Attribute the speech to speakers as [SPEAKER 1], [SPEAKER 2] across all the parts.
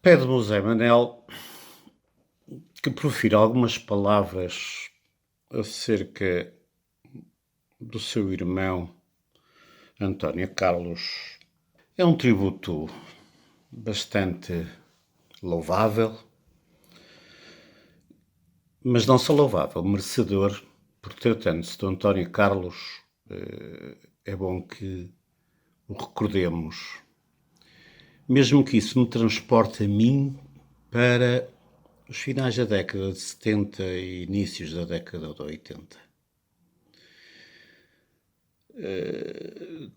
[SPEAKER 1] Pede-me o Zé Manel que profira algumas palavras acerca do seu irmão António Carlos. É um tributo bastante louvável, mas não só louvável, merecedor, porque tratando-se de António Carlos, é bom que o recordemos. Mesmo que isso me transporte a mim para os finais da década de 70 e inícios da década de 80.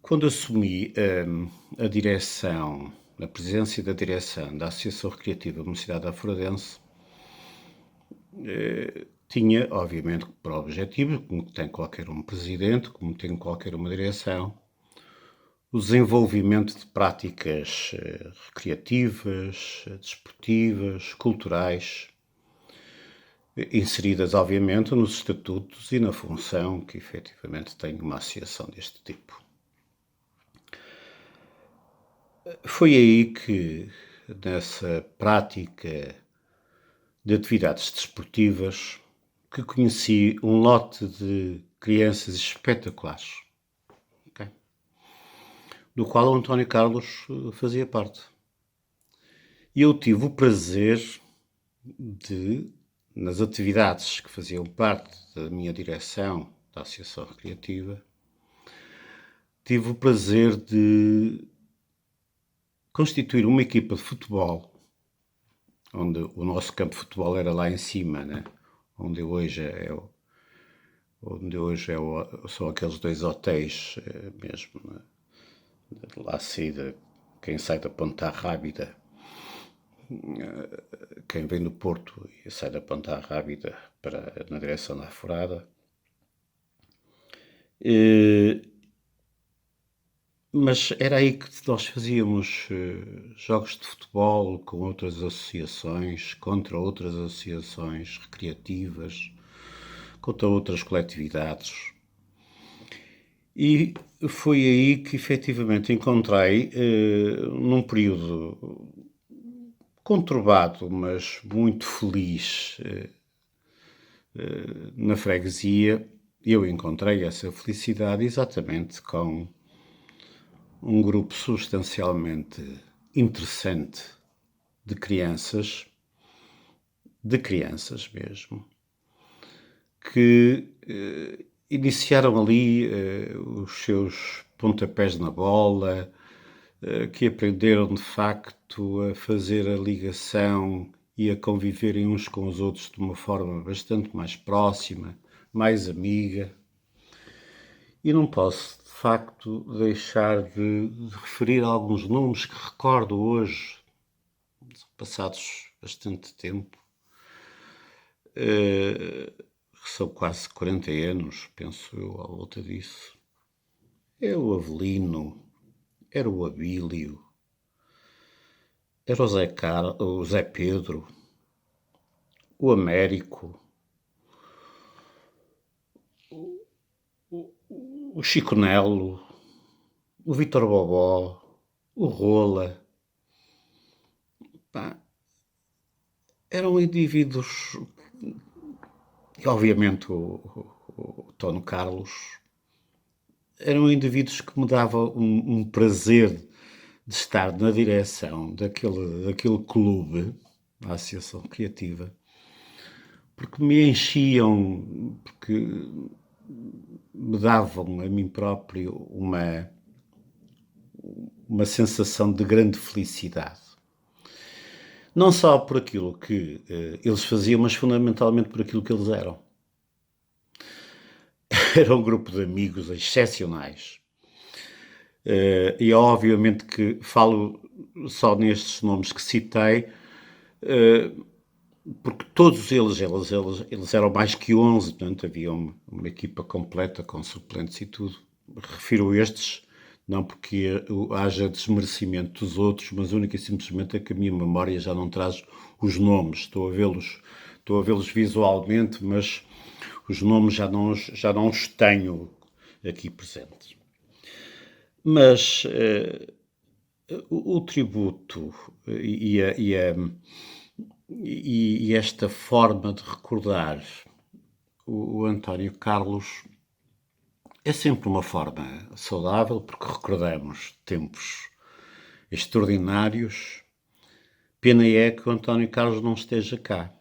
[SPEAKER 1] Quando assumi a direção, a presidência da direção da Associação Recreativa Mocidade Aforadense, tinha, obviamente, por objetivo, como tem qualquer um presidente, como tem qualquer uma direção, o desenvolvimento de práticas recreativas, desportivas, culturais, inseridas, obviamente, nos estatutos e na função que efetivamente tem uma associação deste tipo. Foi aí que, nessa prática de atividades desportivas, que conheci um lote de crianças espetaculares, okay? Do qual o António Carlos fazia parte. E eu tive o prazer de, nas atividades que faziam parte da minha direção da Associação Recreativa, tive o prazer de constituir uma equipa de futebol, onde o nosso campo de futebol era lá em cima, né? onde hoje são aqueles dois hotéis mesmo, né? Lá saída, quem sai da Ponta Rábida, quem vem do Porto e sai da Ponta Rábida na direção da Aforada. Mas era aí que nós fazíamos jogos de futebol com outras associações, contra outras associações recreativas, contra outras coletividades. E foi aí que efetivamente encontrei, num período conturbado, mas muito feliz na freguesia, eu encontrei essa felicidade exatamente com um grupo substancialmente interessante de crianças mesmo, que iniciaram ali os seus pontapés na bola, que aprenderam de facto a fazer a ligação e a conviverem uns com os outros de uma forma bastante mais próxima, mais amiga. E não posso, de facto, deixar de referir alguns nomes que recordo hoje, passados bastante tempo, que são quase 40 anos, penso eu, à volta disso. É o Avelino, era o Abílio, era o Zé Pedro, o Américo, o Chico Nelo, o Vítor Bobó, o Rola. Pá, eram indivíduos, e obviamente o Tono Carlos, eram indivíduos que me davam um prazer de estar na direção daquele clube, a Associação Criativa, porque me enchiam, porque me davam a mim próprio uma sensação de grande felicidade. Não só por aquilo que eles faziam, mas fundamentalmente por aquilo que eles eram. Era um grupo de amigos excepcionais. E obviamente que falo só nestes nomes que citei, porque todos eles eram mais que 11, portanto havia uma equipa completa com suplentes e tudo. Refiro estes, não porque haja desmerecimento dos outros, mas única e simplesmente é que a minha memória já não traz os nomes. Estou a vê-los visualmente, mas os nomes já não os tenho aqui presentes. Mas O tributo e esta forma de recordar o António Carlos é sempre uma forma saudável, porque recordamos tempos extraordinários. Pena é que o António Carlos não esteja cá.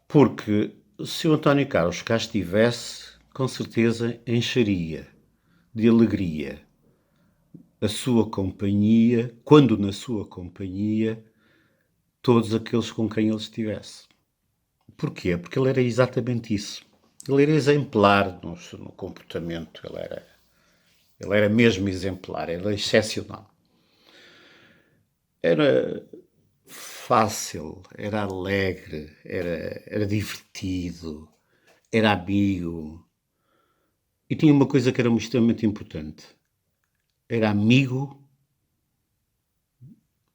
[SPEAKER 1] Porque se o António Carlos cá estivesse, com certeza encheria de alegria a sua companhia, quando na sua companhia, todos aqueles com quem ele estivesse. Porquê? Porque ele era exatamente isso. Ele era exemplar no comportamento, ele era mesmo exemplar, era excepcional. Era fácil, era alegre, era divertido, era amigo. E tinha uma coisa que era extremamente importante. Era amigo,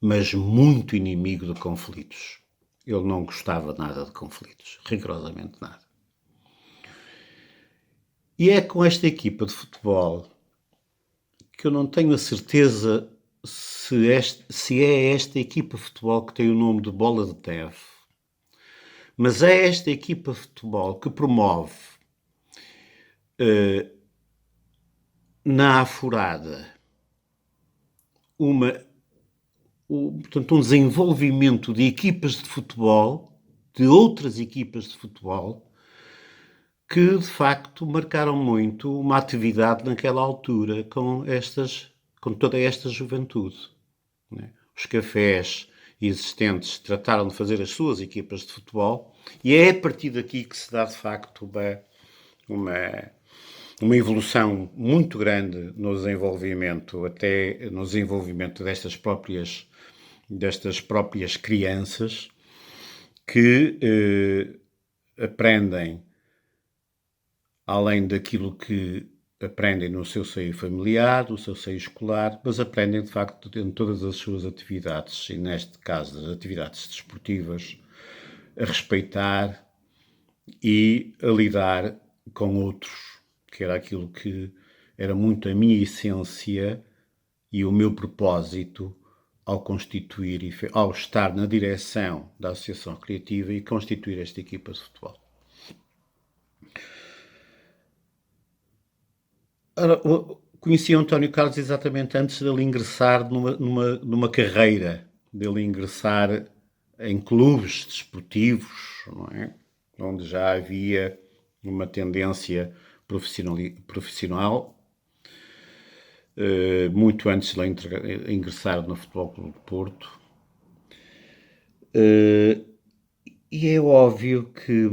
[SPEAKER 1] mas muito inimigo de conflitos. Ele não gostava nada de conflitos, rigorosamente nada. E é com esta equipa de futebol que eu não tenho a certeza se é esta equipa de futebol que tem o nome de Bola de Neve, mas é esta equipa de futebol que promove na Afurada portanto, um desenvolvimento de equipas de futebol, de outras equipas de futebol, que de facto marcaram muito uma atividade naquela altura com toda esta juventude. Né? Os cafés existentes trataram de fazer as suas equipas de futebol e é a partir daqui que se dá de facto uma evolução muito grande no desenvolvimento, até no desenvolvimento destas próprias crianças que aprendem, além daquilo que aprendem no seu seio familiar, no seu seio escolar, mas aprendem de facto em todas as suas atividades, e neste caso das atividades desportivas, a respeitar e a lidar com outros, que era aquilo que era muito a minha essência e o meu propósito ao constituir, ao estar na direção da Associação Recreativa e constituir esta equipa de futebol. Ora, conheci o António Carlos exatamente antes dele ingressar numa carreira, dele ingressar em clubes desportivos, não é? Onde já havia uma tendência profissional, muito antes de ele ingressar no Futebol Clube do Porto. E é óbvio que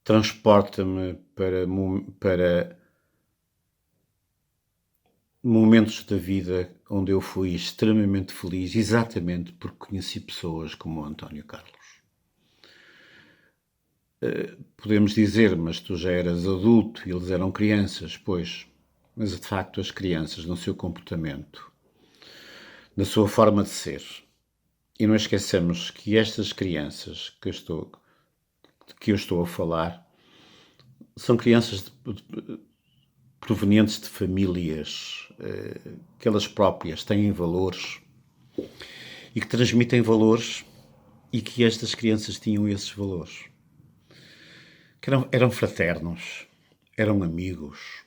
[SPEAKER 1] transporta-me para momentos da vida onde eu fui extremamente feliz, exatamente porque conheci pessoas como o António Carlos. Podemos dizer, mas tu já eras adulto e eles eram crianças, pois, mas de facto as crianças, no seu comportamento, na sua forma de ser, e não esqueçamos que estas crianças que eu estou a falar são crianças provenientes de famílias que elas próprias têm valores e que transmitem valores e que estas crianças tinham esses valores. Que eram fraternos, eram amigos,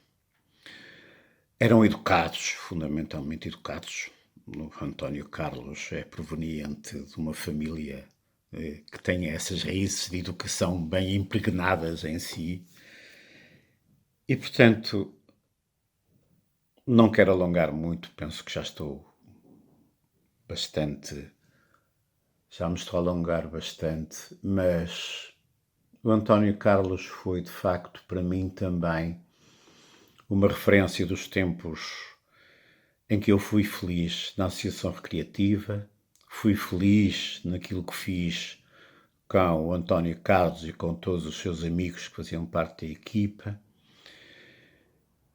[SPEAKER 1] eram educados, fundamentalmente educados. O António Carlos é proveniente de uma família que tem essas raízes de educação bem impregnadas em si. E, portanto, não quero alongar muito, penso que já me estou a alongar bastante, mas o António Carlos foi, de facto, para mim também, uma referência dos tempos em que eu fui feliz na Associação Recreativa, fui feliz naquilo que fiz com o António Carlos e com todos os seus amigos que faziam parte da equipa,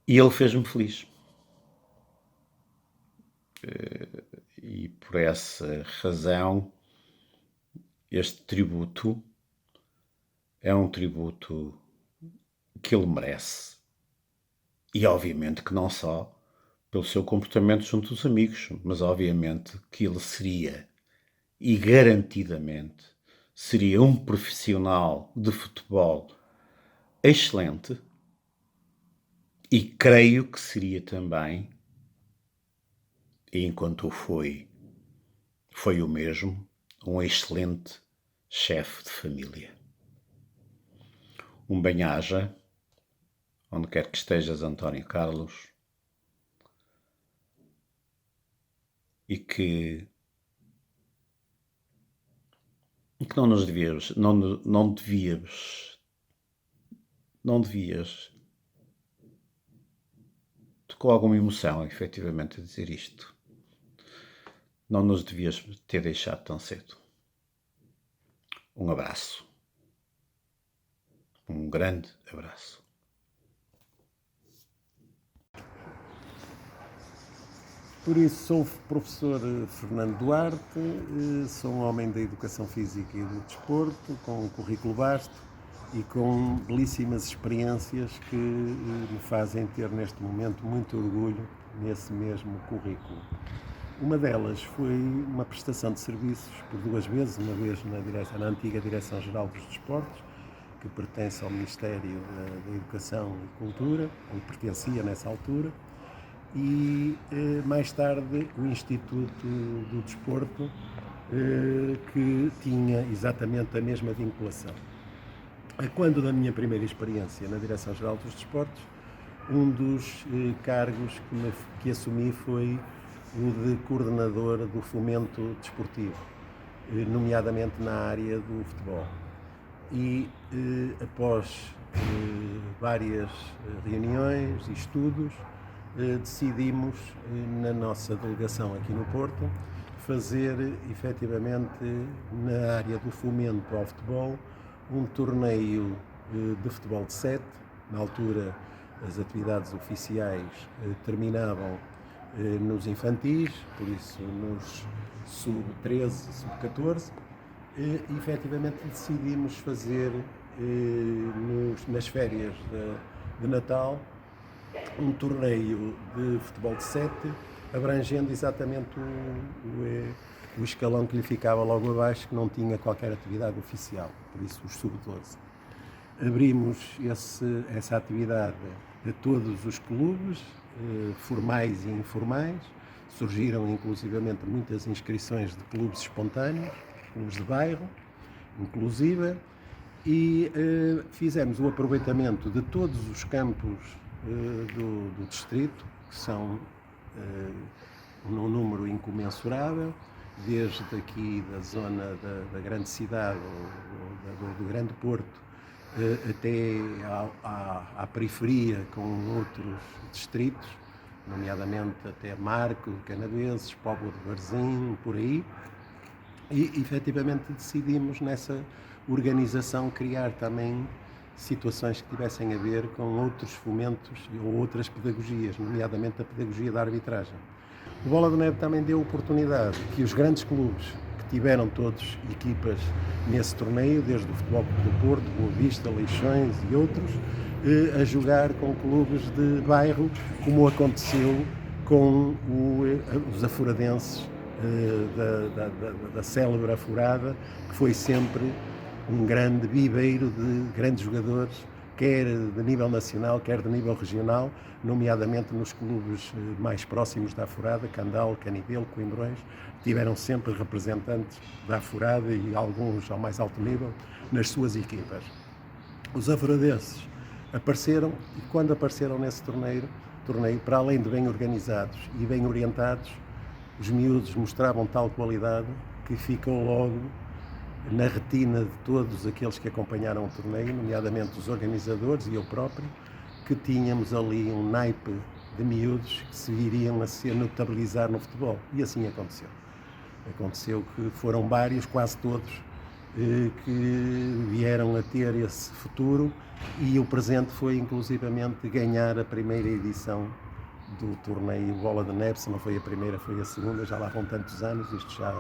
[SPEAKER 1] e ele fez-me feliz. E por essa razão, este tributo é um tributo que ele merece. E obviamente que não só pelo seu comportamento junto dos amigos, mas obviamente que ele seria, e garantidamente, seria um profissional de futebol excelente e creio que seria também, e enquanto foi o mesmo, um excelente chefe de família. Um bem-aja, onde quer que estejas, António Carlos, e que não nos devíamos, não devias, com alguma emoção, efetivamente, a dizer isto. Não nos devias ter deixado tão cedo. Um abraço. Um grande abraço.
[SPEAKER 2] Por isso, sou o professor Fernando Duarte, sou um homem da educação física e do desporto, com um currículo vasto e com belíssimas experiências que me fazem ter neste momento muito orgulho nesse mesmo currículo. Uma delas foi uma prestação de serviços por 2 vezes, uma vez na antiga Direção-Geral dos Desportos, que pertence ao Ministério da Educação e Cultura, onde pertencia nessa altura, e mais tarde o Instituto do Desporto, que tinha exatamente a mesma vinculação. Quando da minha primeira experiência na Direção-Geral dos Desportos, um dos cargos que assumi foi o de coordenador do fomento desportivo, nomeadamente na área do futebol. E após várias reuniões e estudos, decidimos, na nossa delegação aqui no Porto, fazer efetivamente na área do fomento ao futebol um torneio de futebol de 7. Na altura as atividades oficiais terminavam nos infantis, por isso nos sub-13, sub-14, e efetivamente decidimos fazer nas férias de Natal um torneio de futebol de 7, abrangendo exatamente o escalão que lhe ficava logo abaixo, que não tinha qualquer atividade oficial, por isso os sub-12. Abrimos essa atividade a todos os clubes, formais e informais. Surgiram inclusivamente muitas inscrições de clubes espontâneos, clubes de bairro, inclusive, e fizemos o aproveitamento de todos os campos do distrito, que são um número incomensurável, desde aqui da zona da grande cidade, do grande Porto, até à periferia, com outros distritos, nomeadamente até Marco, Canaveses, Póvoa de Varzim, por aí. E efetivamente decidimos nessa organização criar também situações que tivessem a ver com outros fomentos ou outras pedagogias, nomeadamente a pedagogia da arbitragem. O Bola de Neve também deu oportunidade que os grandes clubes, que tiveram todos equipas nesse torneio, desde o Futebol Clube do Porto, Boa Vista, Leixões e outros, a jogar com clubes de bairro, como aconteceu com os aforadenses da célebre Aforada, que foi sempre um grande viveiro de grandes jogadores, quer de nível nacional, quer de nível regional, nomeadamente nos clubes mais próximos da Aforada, Candal, Canidelo, Coimbrões, tiveram sempre representantes da Aforada e alguns ao mais alto nível nas suas equipas. Os aforadenses apareceram e quando apareceram nesse torneio, para além de bem organizados e bem orientados, os miúdos mostravam tal qualidade que ficou logo na retina de todos aqueles que acompanharam o torneio, nomeadamente os organizadores e eu próprio, que tínhamos ali um naipe de miúdos que se viriam a se notabilizar no futebol. E assim aconteceu. Aconteceu que foram vários, quase todos, que vieram a ter esse futuro, e o presente foi inclusivamente ganhar a primeira edição do torneio Bola de Neve, se não foi a primeira, foi a segunda, já lá vão tantos anos, isto já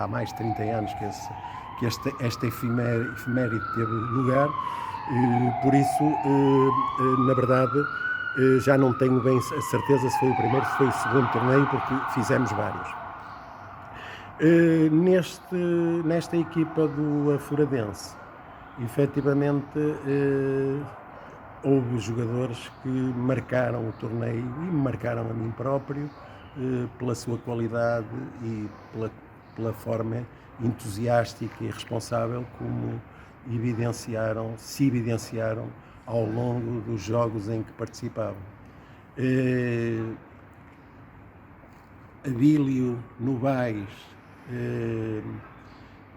[SPEAKER 2] há mais de 30 anos que esta efeméride teve lugar, por isso, na verdade, já não tenho bem a certeza se foi o primeiro, se foi o segundo torneio, porque fizemos vários. Nesta equipa do Aforadense, efetivamente, houve jogadores que marcaram o torneio e me marcaram a mim próprio pela sua qualidade e pela forma entusiástica e responsável como se evidenciaram ao longo dos jogos em que participavam. Abílio Novaes,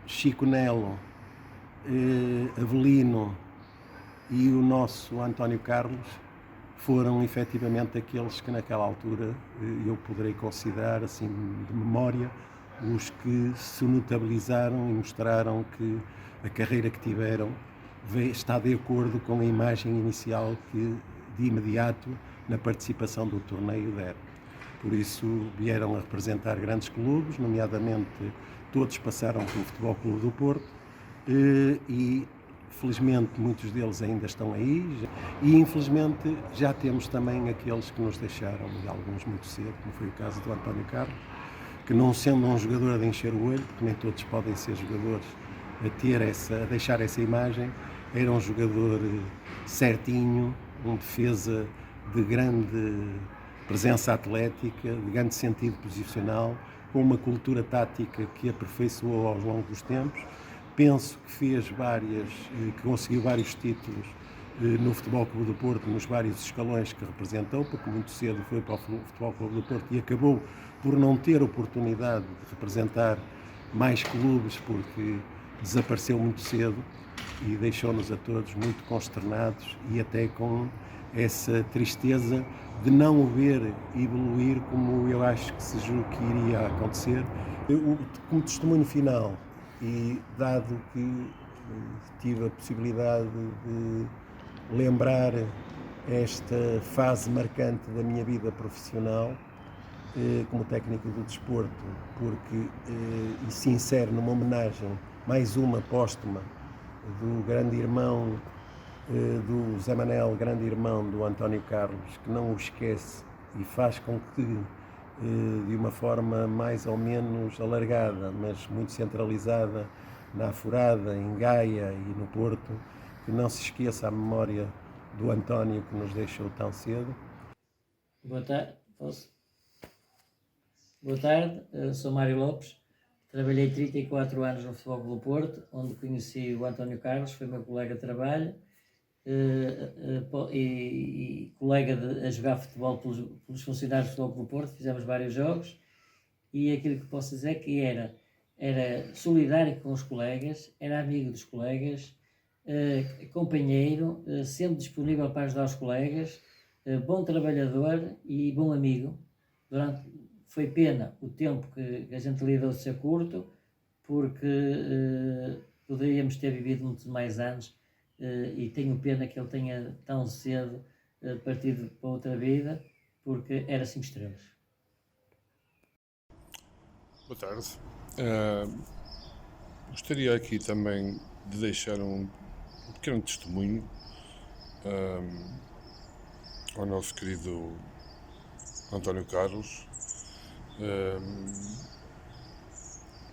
[SPEAKER 2] Chico Nelo, Avelino e o nosso António Carlos foram efetivamente aqueles que naquela altura eu poderei considerar, assim, de memória, os que se notabilizaram e mostraram que a carreira que tiveram está de acordo com a imagem inicial que, de imediato, na participação do torneio deram. Por isso vieram a representar grandes clubes, nomeadamente todos passaram pelo Futebol Clube do Porto e felizmente muitos deles ainda estão aí e infelizmente já temos também aqueles que nos deixaram, e alguns muito cedo, como foi o caso do António Carlos, que não sendo um jogador de encher o olho, porque nem todos podem ser jogadores a deixar essa imagem, era um jogador certinho, um defesa de grande presença atlética, de grande sentido posicional, com uma cultura tática que aperfeiçoou ao longo dos tempos. Penso que que conseguiu vários títulos no Futebol Clube do Porto, nos vários escalões que representou, porque muito cedo foi para o Futebol Clube do Porto e acabou por não ter oportunidade de representar mais clubes, porque desapareceu muito cedo e deixou-nos a todos muito consternados e até com essa tristeza de não o ver evoluir como eu acho que se julga que iria acontecer. Como testemunho final, e dado que tive a possibilidade de lembrar esta fase marcante da minha vida profissional como técnico do desporto, porque e se insere numa homenagem, mais uma póstuma, do grande irmão do Zé Manel, grande irmão do António Carlos, que não o esquece e faz com que, de uma forma mais ou menos alargada, mas muito centralizada na Aforada, em Gaia e no Porto, que não se esqueça a memória do António que nos deixou tão cedo.
[SPEAKER 3] Boa tarde, Boa tarde, sou Mário Lopes, trabalhei 34 anos no Futebol Clube do Porto, onde conheci o António Carlos, foi meu colega de trabalho e colega a jogar futebol pelos funcionários do Futebol Clube do Porto, fizemos vários jogos e aquilo que posso dizer é que era solidário com os colegas, era amigo dos colegas, companheiro, sempre disponível para ajudar os colegas, bom trabalhador e bom amigo. Foi pena o tempo que a gente lidou de ser curto, porque poderíamos ter vivido muitos mais anos e tenho pena que ele tenha tão cedo partido para outra vida, porque era 5 estrelas.
[SPEAKER 4] Boa tarde. Gostaria aqui também de deixar um pequeno testemunho ao nosso querido António Carlos.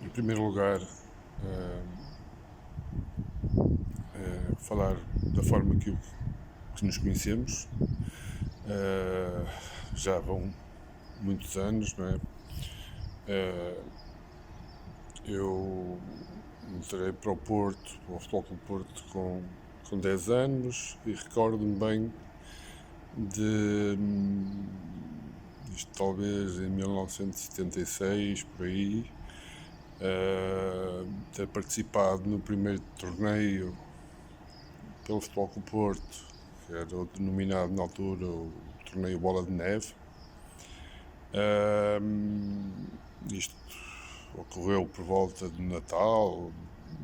[SPEAKER 4] Em primeiro lugar, falar da forma que nos conhecemos. Já vão muitos anos, não é? Eu entrei para o Porto, ao Futebol Clube do Porto, com 10 anos e recordo-me bem isto talvez em 1976, por aí, ter participado no primeiro torneio pelo Futebol Clube do Porto, que era o denominado na altura o torneio Bola de Neve. Isto ocorreu por volta de Natal,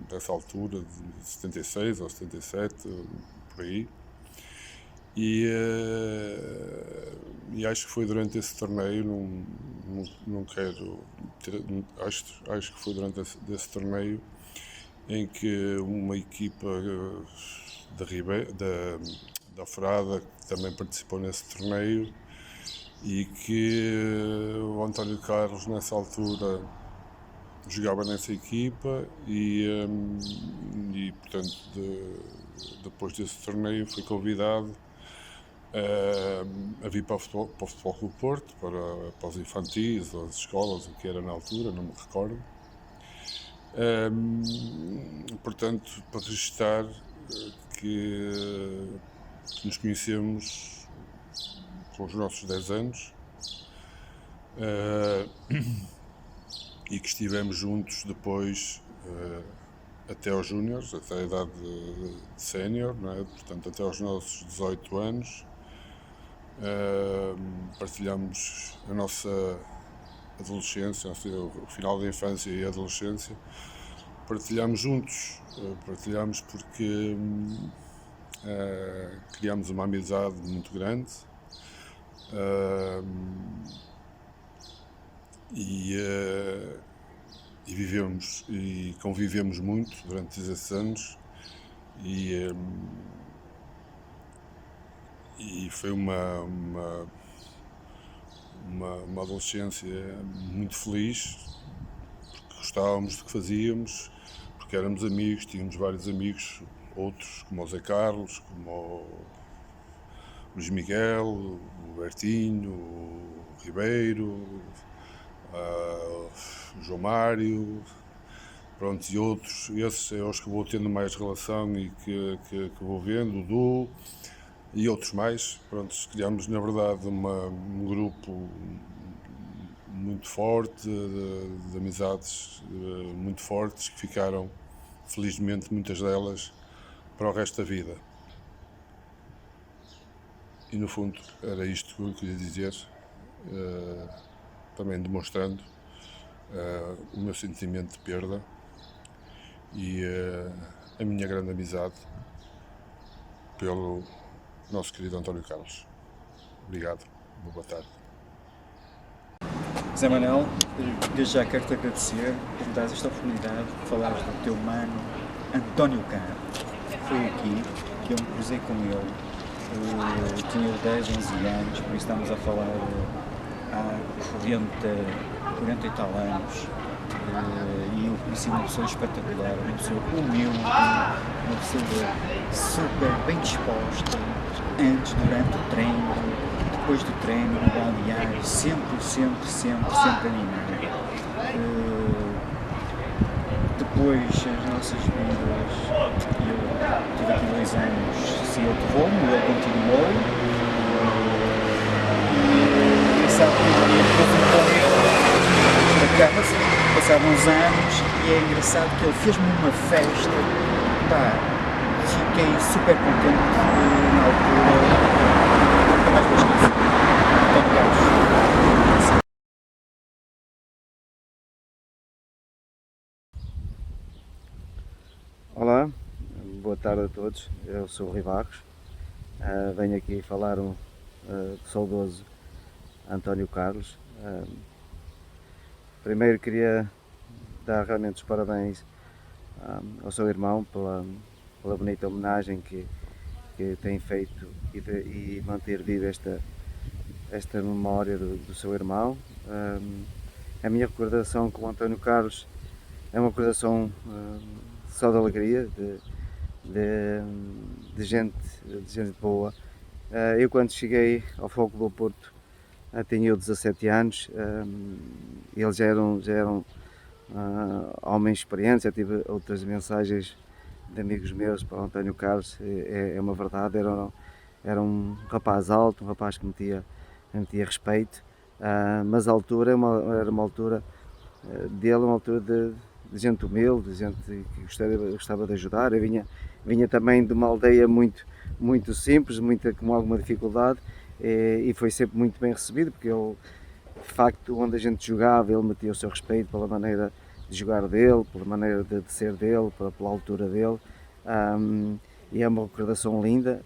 [SPEAKER 4] dessa altura, de 76 ou 77, por aí. E acho que foi durante esse torneio, não quero acho que foi durante esse torneio em que uma equipa da Alforada que também participou nesse torneio e que o António Carlos nessa altura jogava nessa equipa e portanto depois desse torneio fui convidado a vir para o Futebol Clube Porto, para os infantis, ou as escolas, o que era na altura, não me recordo. Portanto, para registrar que nos conhecemos com os nossos 10 anos e que estivemos juntos depois até aos júniores, até a idade de sénior, não é? Portanto, até aos nossos 18 anos. Partilhamos a nossa adolescência, o final da infância e a adolescência, partilhamos juntos, partilhamos porque criámos uma amizade muito grande e vivemos e convivemos muito durante esses anos e foi uma adolescência muito feliz, porque gostávamos do que fazíamos, porque éramos amigos, tínhamos vários amigos, outros como o Zé Carlos, como o Luís Miguel, o Bertinho, o Ribeiro, o João Mário, pronto, e outros. Esses é os que vou tendo mais relação e que vou vendo, o Du e outros mais. Pronto, criámos na verdade um grupo muito forte, de amizades muito fortes, que ficaram, felizmente, muitas delas, para o resto da vida. E no fundo era isto que eu queria dizer, também demonstrando o meu sentimento de perda e a minha grande amizade pelo nosso querido António Carlos. Obrigado, boa tarde.
[SPEAKER 5] Zé Manuel, desde já quero-te agradecer por me dar esta oportunidade de falares do teu mano António Carlos. Foi aqui que eu me cruzei com ele. Eu tinha 10, 11 anos, por isso estamos a falar há 40 e tal anos. E eu conheci uma pessoa espetacular, uma pessoa humilde, uma pessoa super bem disposta, antes, durante o treino, depois do treino, no balneário, sempre animado. Depois as nossas vidas, eu tive aqui 2 anos, se eu levou-me, ele continuou. E sabe que eu fui com ele da casa, passaram uns anos e é engraçado que ele fez-me uma festa, pá, fiquei super contente na altura, nunca mais vou esquecer.
[SPEAKER 6] Olá, boa tarde a todos, eu sou o Rui Barros, venho aqui falar do saudoso António Carlos. Primeiro queria dar realmente os parabéns ao seu irmão pela bonita homenagem que tem feito e manter viva esta memória do seu irmão. A minha recordação com o António Carlos é uma recordação só de alegria, de gente boa. Eu quando cheguei ao Futebol Clube do Porto tinha eu 17 anos, eles já eram homens experientes. Eu tive outras mensagens de amigos meus para o António Carlos, é uma verdade, era um rapaz alto, um rapaz que metia respeito, mas a altura era uma altura dele, uma altura de gente humilde, de gente que gostava de ajudar. Eu vinha também de uma aldeia muito simples, com alguma dificuldade, e foi sempre muito bem recebido, porque ele, de facto, onde a gente jogava, ele metia o seu respeito pela maneira de jogar dele, pela maneira de ser dele, pela altura dele, e é uma recordação linda.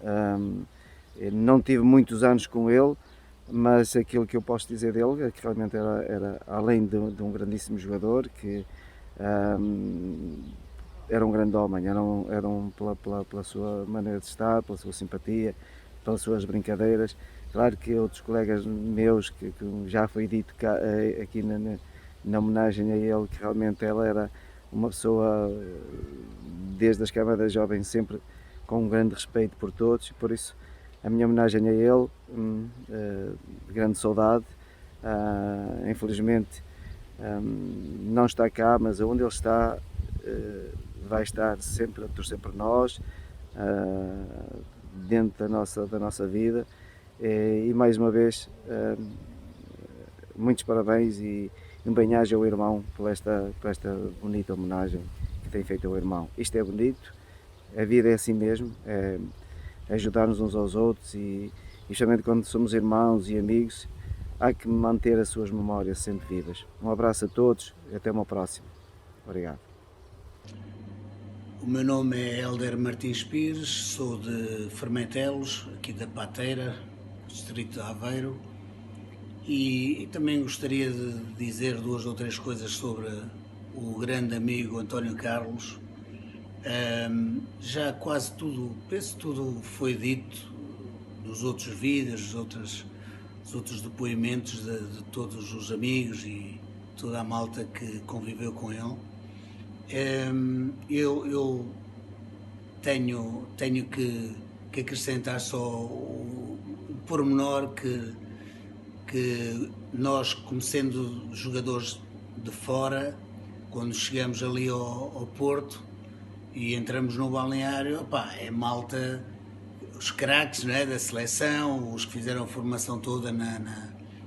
[SPEAKER 6] Não tive muitos anos com ele, mas aquilo que eu posso dizer dele é que realmente era além de um grandíssimo jogador, que era um grande homem, pela sua maneira de estar, pela sua simpatia, pelas suas brincadeiras. Claro que outros colegas meus, que já foi dito aqui na homenagem a ele, que realmente ele era uma pessoa, desde as câmaras jovens, sempre com um grande respeito por todos, e por isso a minha homenagem a ele, de grande saudade. Infelizmente não está cá, mas onde ele está, vai estar sempre a torcer por nós, dentro da nossa vida. E mais uma vez, muitos parabéns e um bem-aja ao irmão por esta bonita homenagem que tem feito ao irmão. Isto é bonito, a vida é assim mesmo, é ajudar-nos uns aos outros, e justamente quando somos irmãos e amigos, há que manter as suas memórias sempre vivas. Um abraço a todos e até uma próxima. Obrigado.
[SPEAKER 7] O meu nome é Hélder Martins Pires, sou de Fermentelos, aqui da Pateira, distrito de Aveiro, e também gostaria de dizer 2 ou 3 coisas sobre o grande amigo António Carlos. Já quase tudo, penso tudo foi dito dos outros vídeos, dos outros depoimentos de todos os amigos e toda a malta que conviveu com ele. Eu tenho que acrescentar só o pormenor que nós, como sendo jogadores de fora, quando chegamos ali ao Porto e entramos no balneário, é malta, os craques, não é, da seleção, os que fizeram a formação toda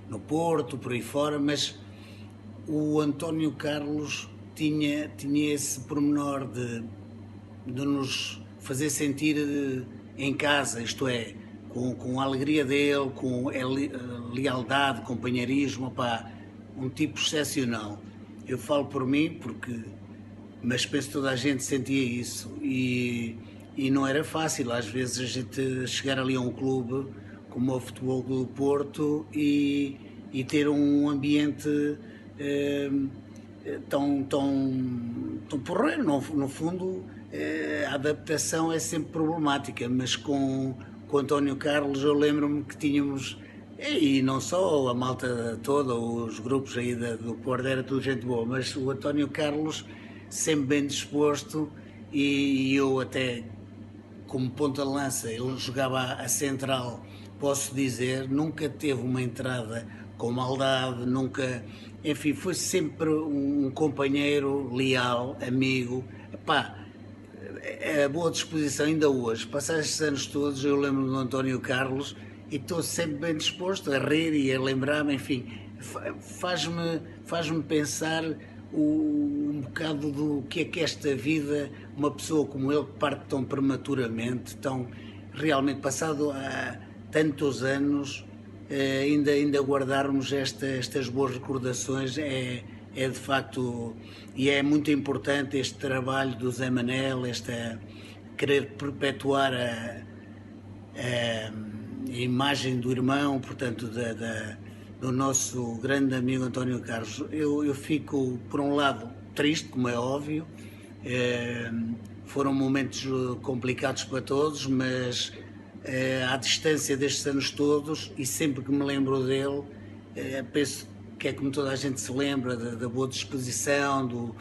[SPEAKER 7] no Porto, por aí fora, mas o António Carlos tinha esse pormenor de nos fazer sentir em casa, isto é, com a alegria dele, com a lealdade, companheirismo, um tipo excepcional. Eu falo por mim, mas penso que toda a gente sentia isso, e não era fácil às vezes a gente chegar ali a um clube como o Futebol do Porto e ter um ambiente tão porreiro. No fundo, a adaptação é sempre problemática, mas com António Carlos eu lembro-me que tínhamos, e não só a malta toda, os grupos aí do Porto, era tudo gente boa, mas o António Carlos sempre bem disposto, e eu até como ponta de lança, ele jogava a central, posso dizer, nunca teve uma entrada com maldade, nunca, enfim, foi sempre um companheiro leal, amigo, a boa disposição ainda hoje. Passados estes anos todos, eu lembro do António Carlos e estou sempre bem disposto a rir e a lembrar-me, enfim, faz-me pensar um bocado do que é esta vida, uma pessoa como ele que parte tão prematuramente, realmente passado há tantos anos, ainda guardarmos estas boas recordações é de facto, e é muito importante este trabalho do Zé Manel, querer perpetuar a imagem do irmão, portanto do nosso grande amigo António Carlos. Eu fico, por um lado, triste, como é óbvio, foram momentos complicados para todos, mas à distância destes anos todos, e sempre que me lembro dele, penso que é como toda a gente se lembra, da boa disposição,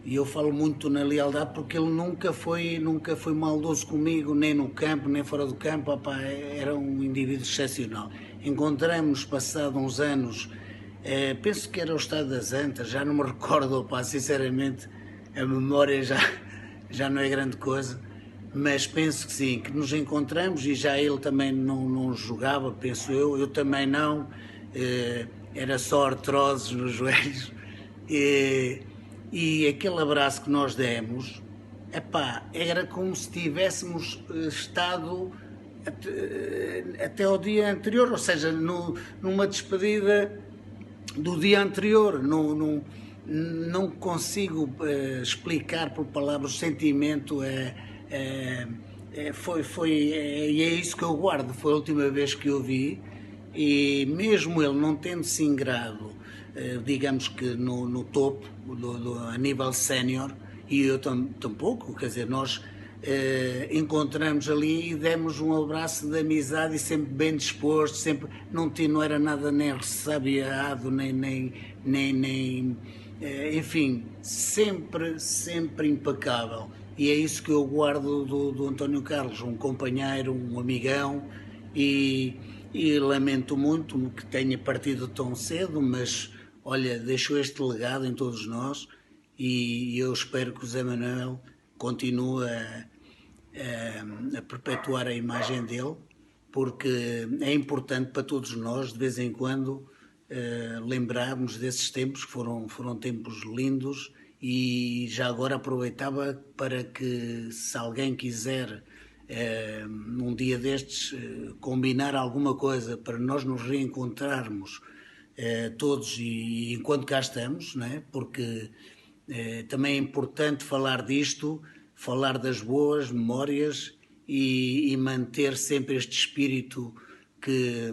[SPEAKER 7] e eu falo muito na lealdade, porque ele nunca foi maldoso comigo, nem no campo, nem fora do campo. Era um indivíduo excepcional. Encontramos, passado uns anos, penso que era o Estado das Antas, já não me recordo, sinceramente, a memória já não é grande coisa, mas penso que sim, que nos encontramos, e já ele também não jogava, penso eu também não, era só artroses nos joelhos, e aquele abraço que nós demos, era como se tivéssemos estado até ao dia anterior, ou seja, numa despedida do dia anterior. Não consigo explicar por palavras o sentimento, e é isso que eu guardo. Foi a última vez que o vi, e mesmo ele não tendo se ingrado, digamos que no topo, a nível sénior, e eu tampouco, quer dizer, nós encontramos ali e demos um abraço de amizade e sempre bem disposto, sempre, não era nada nem ressabiado, enfim, sempre impecável. E é isso que eu guardo do António Carlos, um companheiro, um amigão, e lamento muito que tenha partido tão cedo, mas olha, deixou este legado em todos nós, e eu espero que o Zé Manuel continue a perpetuar a imagem dele, porque é importante para todos nós, de vez em quando, lembrarmos desses tempos, que foram tempos lindos. E já agora aproveitava para que, se alguém quiser, num dia destes, combinar alguma coisa para nós nos reencontrarmos todos, e enquanto cá estamos, não é? Porque também é importante falar disto, falar das boas memórias, e manter sempre este espírito que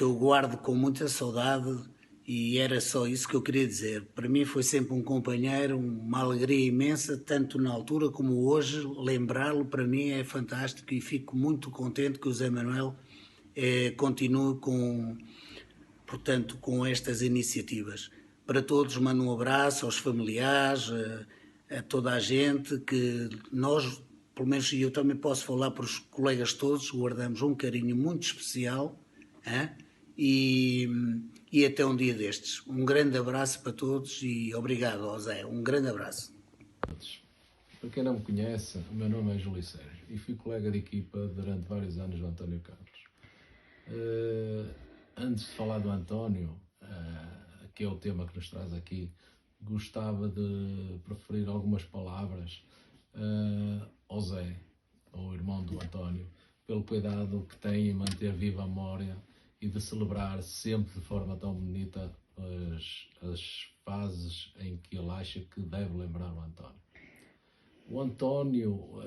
[SPEAKER 7] eu guardo com muita saudade. E era só isso que eu queria dizer. Para mim foi sempre um companheiro, uma alegria imensa, tanto na altura como hoje. Lembrá-lo para mim é fantástico, e fico muito contente que o Zé Manuel continue portanto, com estas iniciativas. Para todos, mando um abraço aos familiares, a toda a gente, que nós, pelo menos eu também posso falar para os colegas todos, guardamos um carinho muito especial, hein? E até um dia destes. Um grande abraço para todos e obrigado, Zé. Um grande abraço.
[SPEAKER 8] Para quem não me conhece, o meu nome é Júlio Sérgio e fui colega de equipa durante vários anos do António Carlos. Antes de falar do António, que é o tema que nos traz aqui, gostava de preferir algumas palavras ao Zé, ao irmão do António, pelo cuidado que tem em manter viva a memória e de celebrar sempre de forma tão bonita as fases em que ele acha que deve lembrar o António. O António,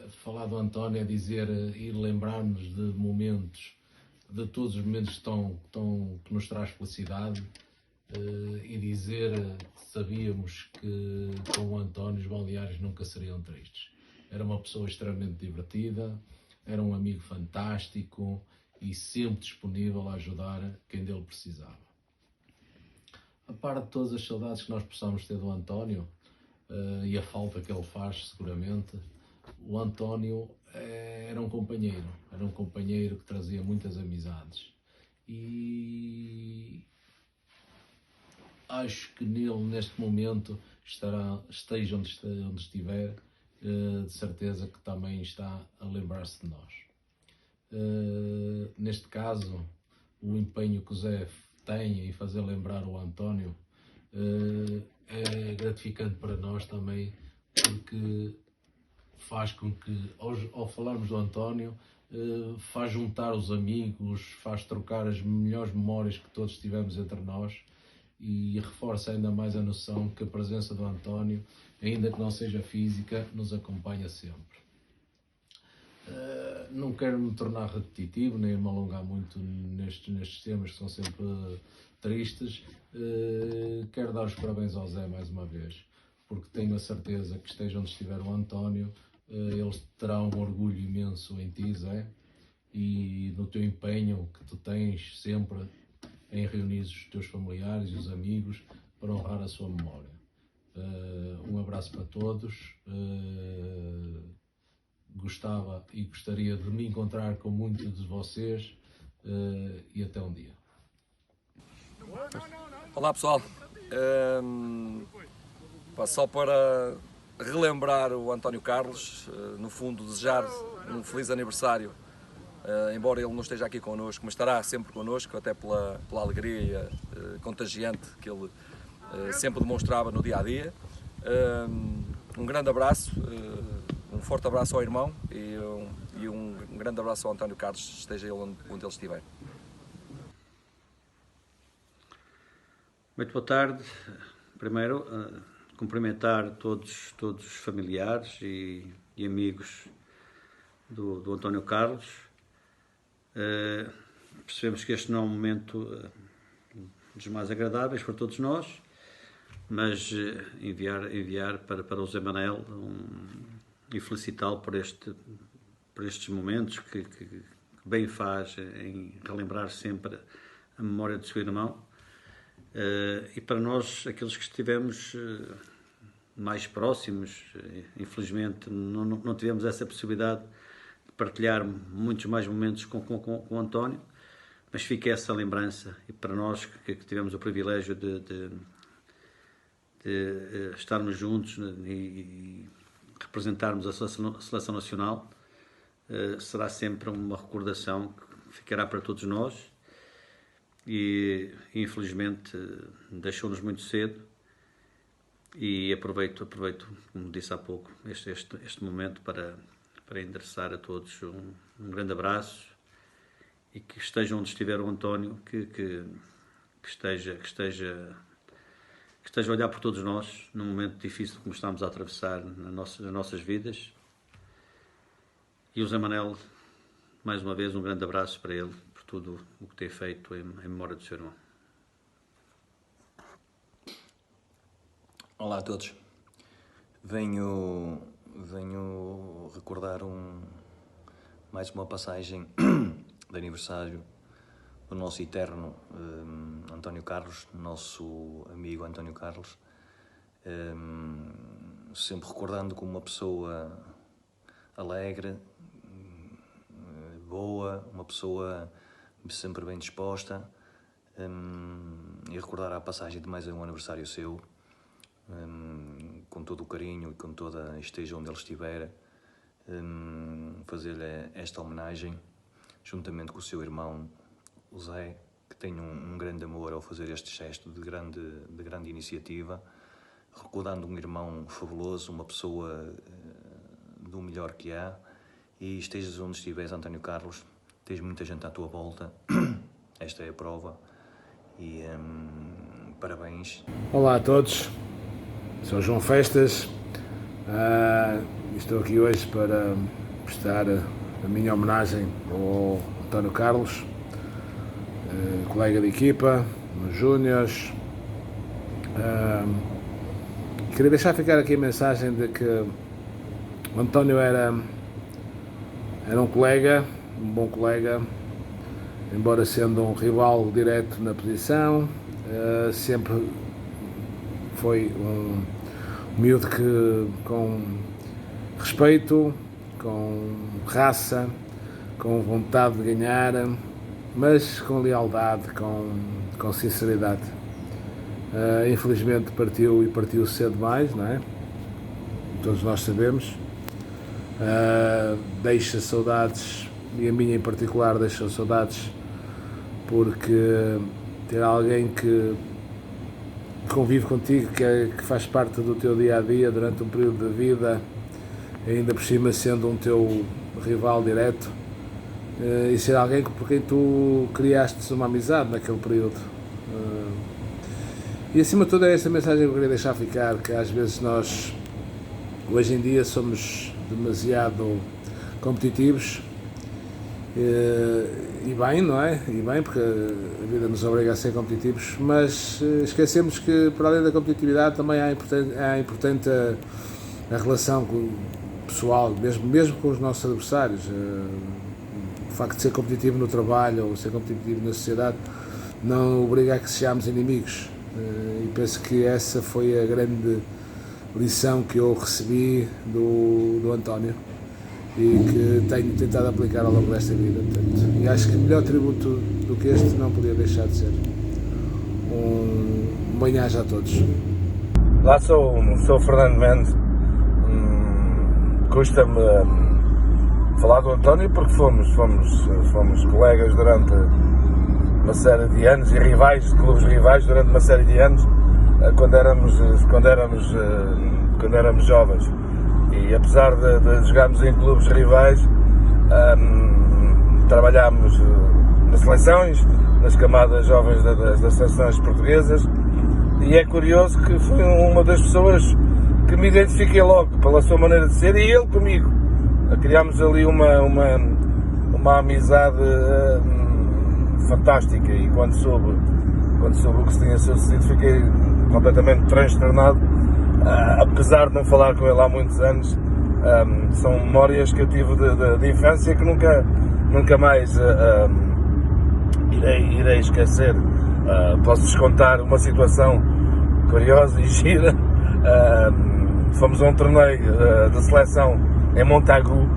[SPEAKER 8] falar do António é dizer e lembrar-nos de momentos, de todos os momentos que nos traz felicidade, e dizer que sabíamos que com o António os balneários nunca seriam tristes. Era uma pessoa extremamente divertida, era um amigo fantástico e sempre disponível a ajudar quem dele precisava. A par de todas as saudades que nós possamos ter do António, e a falta que ele faz seguramente, o António era um companheiro que trazia muitas amizades, e acho que nele, neste momento, esteja onde estiver, de certeza que também está a lembrar-se de nós. Neste caso, o empenho que o Zé tem em fazer lembrar o António é gratificante para nós também, porque faz com que, ao falarmos do António, faz juntar os amigos, faz trocar as melhores memórias que todos tivemos entre nós, e reforça ainda mais a noção que a presença do António, ainda que não seja física, nos acompanha sempre. Não quero me tornar repetitivo, nem me alongar muito nestes temas que são sempre tristes. Quero dar os parabéns ao Zé mais uma vez, porque tenho a certeza que, esteja onde estiver o António, eles terão um orgulho imenso em ti, Zé, e no teu empenho que tu tens sempre em reunir os teus familiares e os amigos para honrar a sua memória. Um abraço para todos. Gostava e gostaria de me encontrar com muitos de vocês, e até um dia.
[SPEAKER 9] Olá pessoal, só para relembrar o António Carlos, no fundo desejar um feliz aniversário, embora ele não esteja aqui connosco, mas estará sempre connosco, até pela alegria contagiante que ele sempre demonstrava no dia a dia. Um grande abraço, um forte abraço ao irmão, e um grande abraço ao António Carlos, esteja ele onde ele estiver.
[SPEAKER 1] Muito boa tarde. Primeiro, cumprimentar todos os familiares e amigos do António Carlos. Percebemos que este não é um momento dos mais agradáveis para todos nós, mas enviar para o Zé Manel e felicitá-lo por estes momentos que bem faz em relembrar sempre a memória do seu irmão. E para nós, aqueles que estivemos mais próximos, infelizmente não tivemos essa possibilidade de partilhar muitos mais momentos com o António, mas fica essa lembrança, e para nós que tivemos o privilégio de estarmos juntos e representarmos a Seleção Nacional, será sempre uma recordação que ficará para todos nós. E infelizmente deixou-nos muito cedo, e aproveito, como disse há pouco, este momento para endereçar a todos um grande abraço, e que estejam onde estiver o António, que esteja a olhar por todos nós num momento difícil como estamos a atravessar nas nossas vidas. E o Zé Manel, mais uma vez, um grande abraço para ele, por tudo o que tem feito em memória do seu irmão.
[SPEAKER 10] Olá a todos. Venho recordar mais uma passagem de aniversário do nosso eterno António Carlos, nosso amigo António Carlos, sempre recordando como uma pessoa alegre, boa, uma pessoa sempre bem disposta, e recordar a passagem de mais um aniversário seu, com todo o carinho e com toda, esteja onde ele estiver, fazer-lhe esta homenagem, juntamente com o seu irmão, o Zé, que tem um grande amor ao fazer este gesto de grande iniciativa, recordando um irmão fabuloso, uma pessoa do melhor que há. E estejas onde estiveres, António Carlos, tens muita gente à tua volta, esta é a prova, e parabéns.
[SPEAKER 11] Olá a todos, sou João Festas, estou aqui hoje para prestar a minha homenagem ao António Carlos, colega de equipa, nos Júniores. Queria deixar ficar aqui a mensagem de que o António era um colega, um bom colega, embora sendo um rival direto na posição, sempre foi um miúdo que, com respeito, com raça, com vontade de ganhar, mas com lealdade, com sinceridade. Infelizmente partiu cedo demais, não é? Todos nós sabemos. Deixa saudades, e a minha em particular deixa saudades, porque ter alguém que convive contigo, que faz parte do teu dia-a-dia durante um período da vida, ainda por cima sendo um teu rival direto, e ser alguém por quem tu criaste uma amizade naquele período. E acima de tudo é esta mensagem que eu queria deixar ficar, que às vezes nós, hoje em dia, somos demasiado competitivos, e bem, não é? E bem, porque a vida nos obriga a ser competitivos, mas esquecemos que, para além da competitividade, também é importante a relação pessoal, mesmo com os nossos adversários. O facto de ser competitivo no trabalho ou ser competitivo na sociedade não obriga a que sejamos inimigos, e penso que essa foi a grande lição que eu recebi do António e que tenho tentado aplicar ao longo desta vida. Portanto, e acho que melhor tributo do que este não podia deixar de ser. Um bem-aja a todos.
[SPEAKER 12] Lá sou o Fernando Mendes. Custa-me falar do António porque fomos colegas durante uma série de anos e rivais de clubes rivais durante uma série de anos, quando éramos jovens. E apesar de jogarmos em clubes rivais, trabalhámos nas seleções, nas camadas jovens das seleções portuguesas, E é curioso que foi uma das pessoas que me identifiquei logo pela sua maneira de ser, e ele comigo. Criámos ali uma amizade fantástica, e quando soube o que se tinha sucedido fiquei completamente transtornado, apesar de não falar com ele há muitos anos. São memórias que eu tive de infância que nunca mais irei esquecer. Posso-vos contar uma situação curiosa e gira. Fomos a um torneio de seleção em Montagu,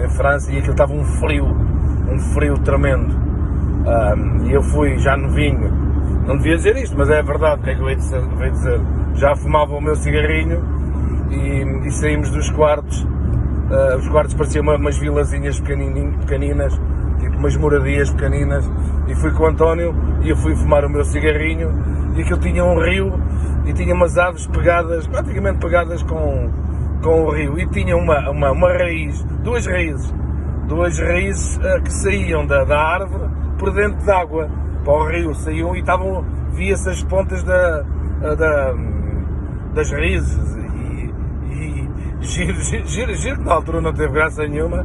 [SPEAKER 12] em França, e aquilo estava um frio tremendo. E eu fui já novinho, não devia dizer isto, mas é verdade, o que é que eu hei de dizer? Já fumava o meu cigarrinho e saímos dos quartos. Os quartos pareciam umas vilazinhas pequeninas, tipo umas moradias pequeninas, e fui com o António e eu fui fumar o meu cigarrinho, e aquilo tinha um rio e tinha umas árvores praticamente pegadas com o rio, e tinha uma raiz, duas raízes que saíam da árvore por dentro de água para o rio, saíam e via-se as pontas das raízes, e giro, que na altura não teve graça nenhuma.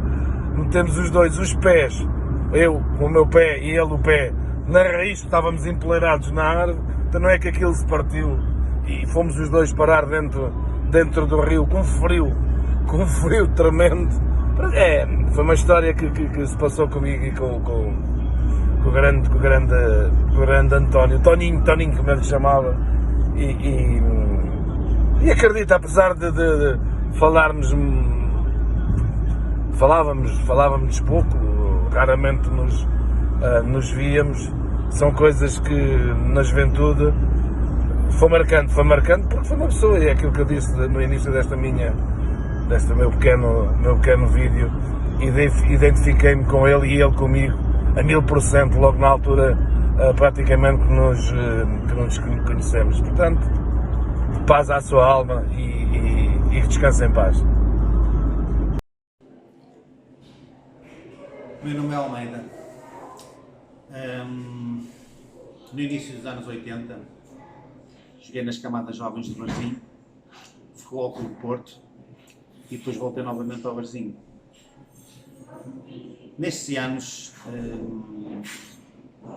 [SPEAKER 12] Metemos os pés, eu com o meu pé e ele o pé, na raiz, estávamos empoleirados na árvore, então não é que aquilo se partiu, e fomos os dois parar dentro do rio, com frio tremendo. Foi uma história que se passou comigo e com o grande António, Toninho, como ele chamava, e acredito, apesar de falávamos pouco, raramente nos víamos, são coisas que na juventude foi marcante porque foi uma pessoa, e é aquilo que eu disse no início deste meu pequeno vídeo, identifiquei-me com ele e ele comigo a 1000%, logo na altura praticamente que nos conhecemos. Portanto, paz à sua alma e descanse em paz.
[SPEAKER 1] Meu nome é Almeida. No início dos anos 80, joguei nas camadas jovens do Varzim, fui ao Clube Porto e depois voltei novamente ao Varzim. Nestes anos, no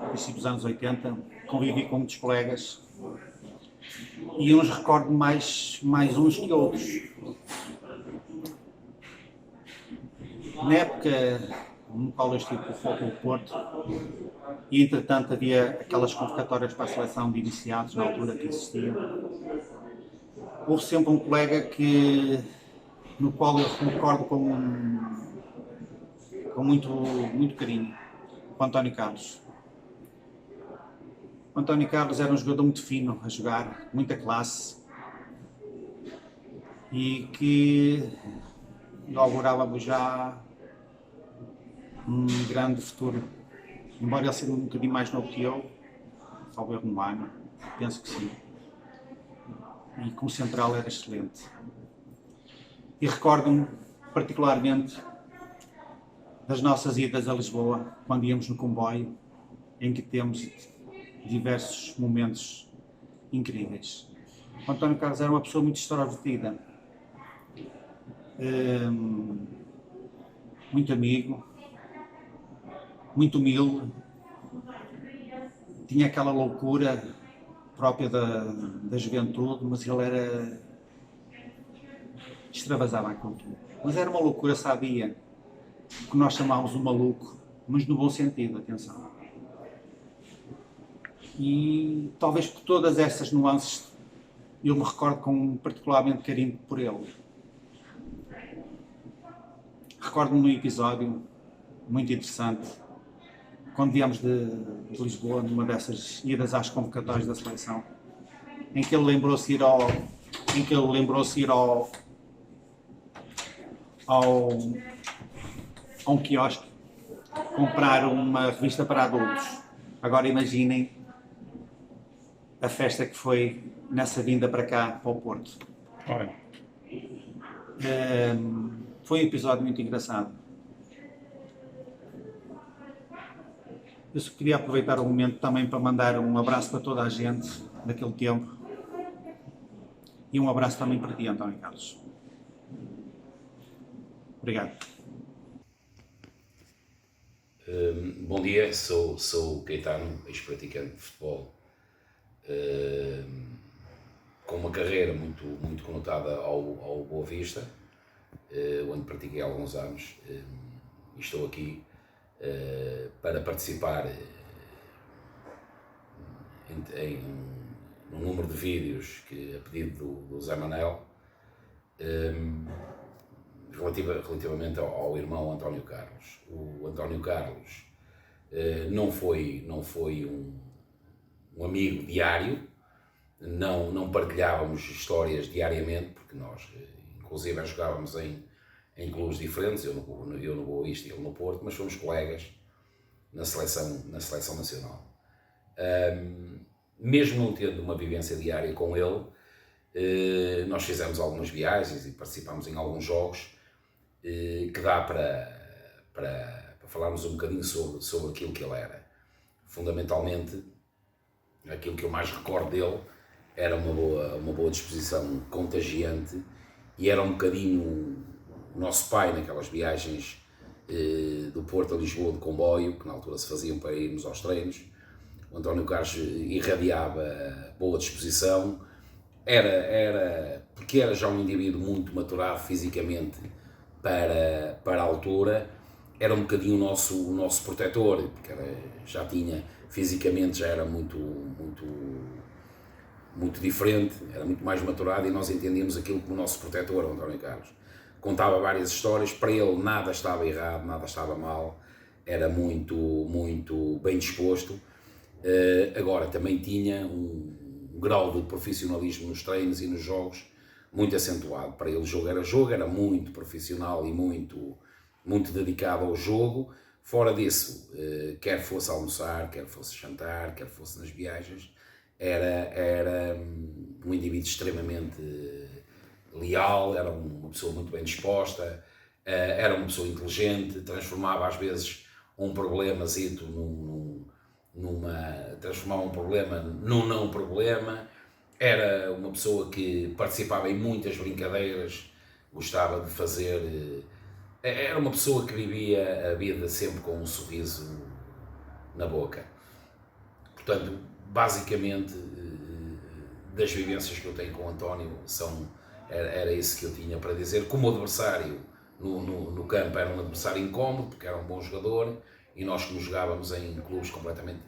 [SPEAKER 1] princípio dos anos 80, convivi com muitos colegas e uns recordo mais uns que outros. Na época no qual eu estive com o Futebol Clube Porto, e entretanto havia aquelas convocatórias para a seleção de iniciados, na altura que existiam, houve sempre um colega no qual eu me recordo com muito carinho, o António Carlos. O António Carlos era um jogador muito fino a jogar, muita classe, e que inaugurava já um grande futuro. Embora ele seja um bocadinho mais novo que eu, talvez um ano, penso que sim. E como central era excelente. E recordo-me particularmente das nossas idas a Lisboa, quando íamos no comboio, em que temos diversos momentos incríveis. O António Carlos era uma pessoa muito extrovertida, muito amigo, muito humilde, tinha aquela loucura própria da juventude, mas ele extravasava aquilo tudo. Mas era uma loucura sadia, que nós chamávamos o maluco, mas no bom sentido, atenção. E talvez por todas essas nuances eu me recordo com particularmente carinho por ele. Recordo-me de um episódio muito interessante, quando viemos de Lisboa, numa dessas idas às convocatórias da seleção, em que ele lembrou-se de ir a um quiosque comprar uma revista para adultos. Agora imaginem a festa que foi nessa vinda para cá, para o Porto. Foi um episódio muito engraçado.
[SPEAKER 13] Eu só queria aproveitar o momento também para mandar um abraço para toda a gente daquele tempo e um abraço também para ti, António Carlos. Obrigado.
[SPEAKER 14] Bom dia, sou o Caetano, ex-praticante de futebol, com uma carreira muito conotada ao Boa Vista, onde pratiquei há alguns anos, e estou aqui para participar em um número de vídeos que, a pedido do Zé Manel, relativamente ao irmão António Carlos. O António Carlos não foi um amigo diário, não partilhávamos histórias diariamente, porque nós inclusive jogávamos em clubes diferentes, eu no Boa Vista e ele no Porto, mas fomos colegas na seleção nacional. Mesmo não tendo uma vivência diária com ele, nós fizemos algumas viagens e participámos em alguns jogos, que dá para falarmos um bocadinho sobre aquilo que ele era. Fundamentalmente, aquilo que eu mais recordo dele era uma boa disposição contagiante, e era um bocadinho o nosso pai naquelas viagens do Porto a Lisboa de comboio, que na altura se faziam para irmos aos treinos. O António Carlos irradiava boa disposição, porque era já um indivíduo muito maturado fisicamente para a altura, era um bocadinho o nosso protetor, porque já tinha, fisicamente já era muito diferente, era muito mais maturado, e nós entendíamos aquilo como o nosso protetor, o António Carlos. Contava várias histórias, para ele nada estava errado, nada estava mal, era muito bem disposto. Agora também tinha um grau de profissionalismo nos treinos e nos jogos muito acentuado. Para ele jogo, era muito profissional e muito dedicado ao jogo. Fora disso, quer fosse almoçar, quer fosse jantar, quer fosse nas viagens, era um indivíduo extremamente leal, era uma pessoa muito bem disposta, era uma pessoa inteligente, transformava às vezes um problemazito transformava um problema num não problema. Era uma pessoa que participava em muitas brincadeiras, gostava de fazer. Era uma pessoa que vivia a vida sempre com um sorriso na boca. Portanto, basicamente, das vivências que eu tenho com o António, era isso que eu tinha para dizer. Como adversário no campo, era um adversário incómodo, porque era um bom jogador, e nós, como jogávamos em clubes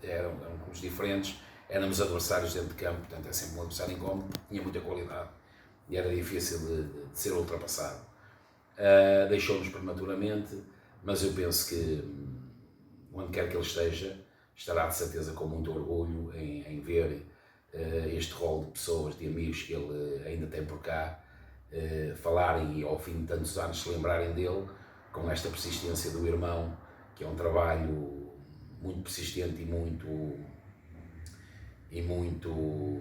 [SPEAKER 14] eram clubes diferentes, éramos adversários dentro de campo, portanto é sempre um adversário incómodo, tinha muita qualidade e era difícil de ser ultrapassado. Deixou-nos prematuramente, mas eu penso que onde quer que ele esteja, estará de certeza com muito orgulho em ver este rol de pessoas, de amigos que ele ainda tem por cá, falarem e ao fim de tantos anos se lembrarem dele, com esta persistência do irmão, que é um trabalho muito persistente e muito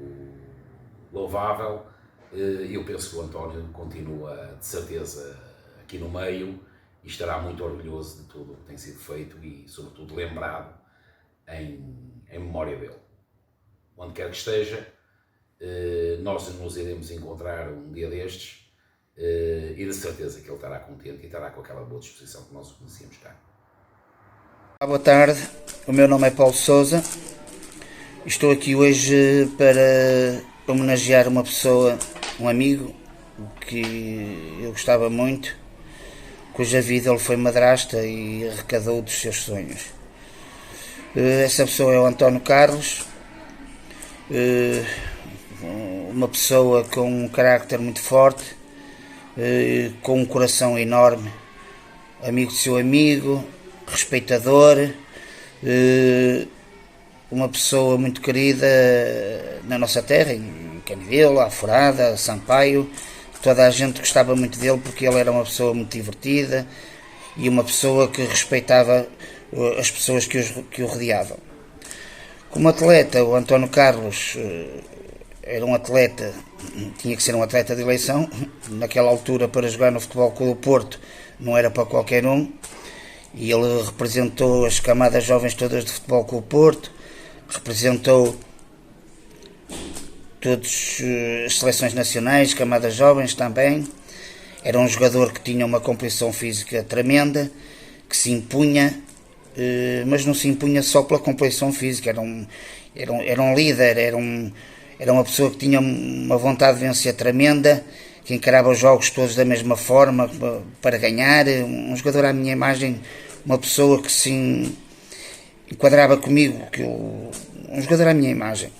[SPEAKER 14] louvável. Eu penso que o António continua de certeza aqui no meio e estará muito orgulhoso de tudo o que tem sido feito e, sobretudo, lembrado em memória dele. Onde quer que esteja, nós nos iremos encontrar um dia destes, e de certeza que ele estará contente e estará com aquela boa disposição que nós o conhecíamos cá.
[SPEAKER 15] Boa tarde, o meu nome é Paulo Sousa. Estou aqui hoje para homenagear uma pessoa, um amigo, que eu gostava muito, cuja vida ele foi madrasta e arrecadou dos seus sonhos. Essa pessoa é o António Carlos, uma pessoa com um carácter muito forte, com um coração enorme, amigo de seu amigo, respeitador, uma pessoa muito querida na nossa terra, em Canidelo, Alforada, Sampaio. Toda a gente gostava muito dele porque ele era uma pessoa muito divertida e uma pessoa que respeitava as pessoas que o rodeavam. Como atleta, o António Carlos era um atleta, tinha que ser um atleta de eleição. Naquela altura, para jogar no Futebol Clube do Porto, não era para qualquer um. E ele representou as camadas jovens todas de futebol com o Porto, representou todas as seleções nacionais, camadas jovens também. Era um jogador que tinha uma composição física tremenda, que se impunha, mas não se impunha só pela composição física, era um líder, era uma pessoa que tinha uma vontade de vencer tremenda, que encarava os jogos todos da mesma forma, para ganhar, um jogador à minha imagem, uma pessoa que se enquadrava comigo, um jogador à minha imagem.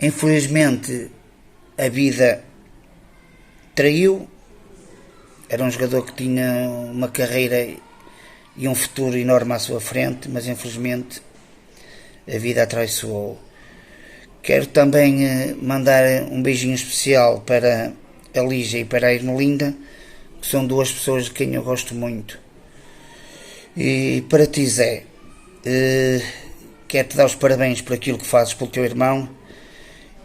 [SPEAKER 15] Infelizmente, a vida traiu. Era um jogador que tinha uma carreira e um futuro enorme à sua frente, mas infelizmente a vida a traiçoou. Quero também mandar um beijinho especial para a Lígia e para a Irmelinda, que são duas pessoas de quem eu gosto muito. E para ti, Zé, quero-te dar os parabéns por aquilo que fazes pelo teu irmão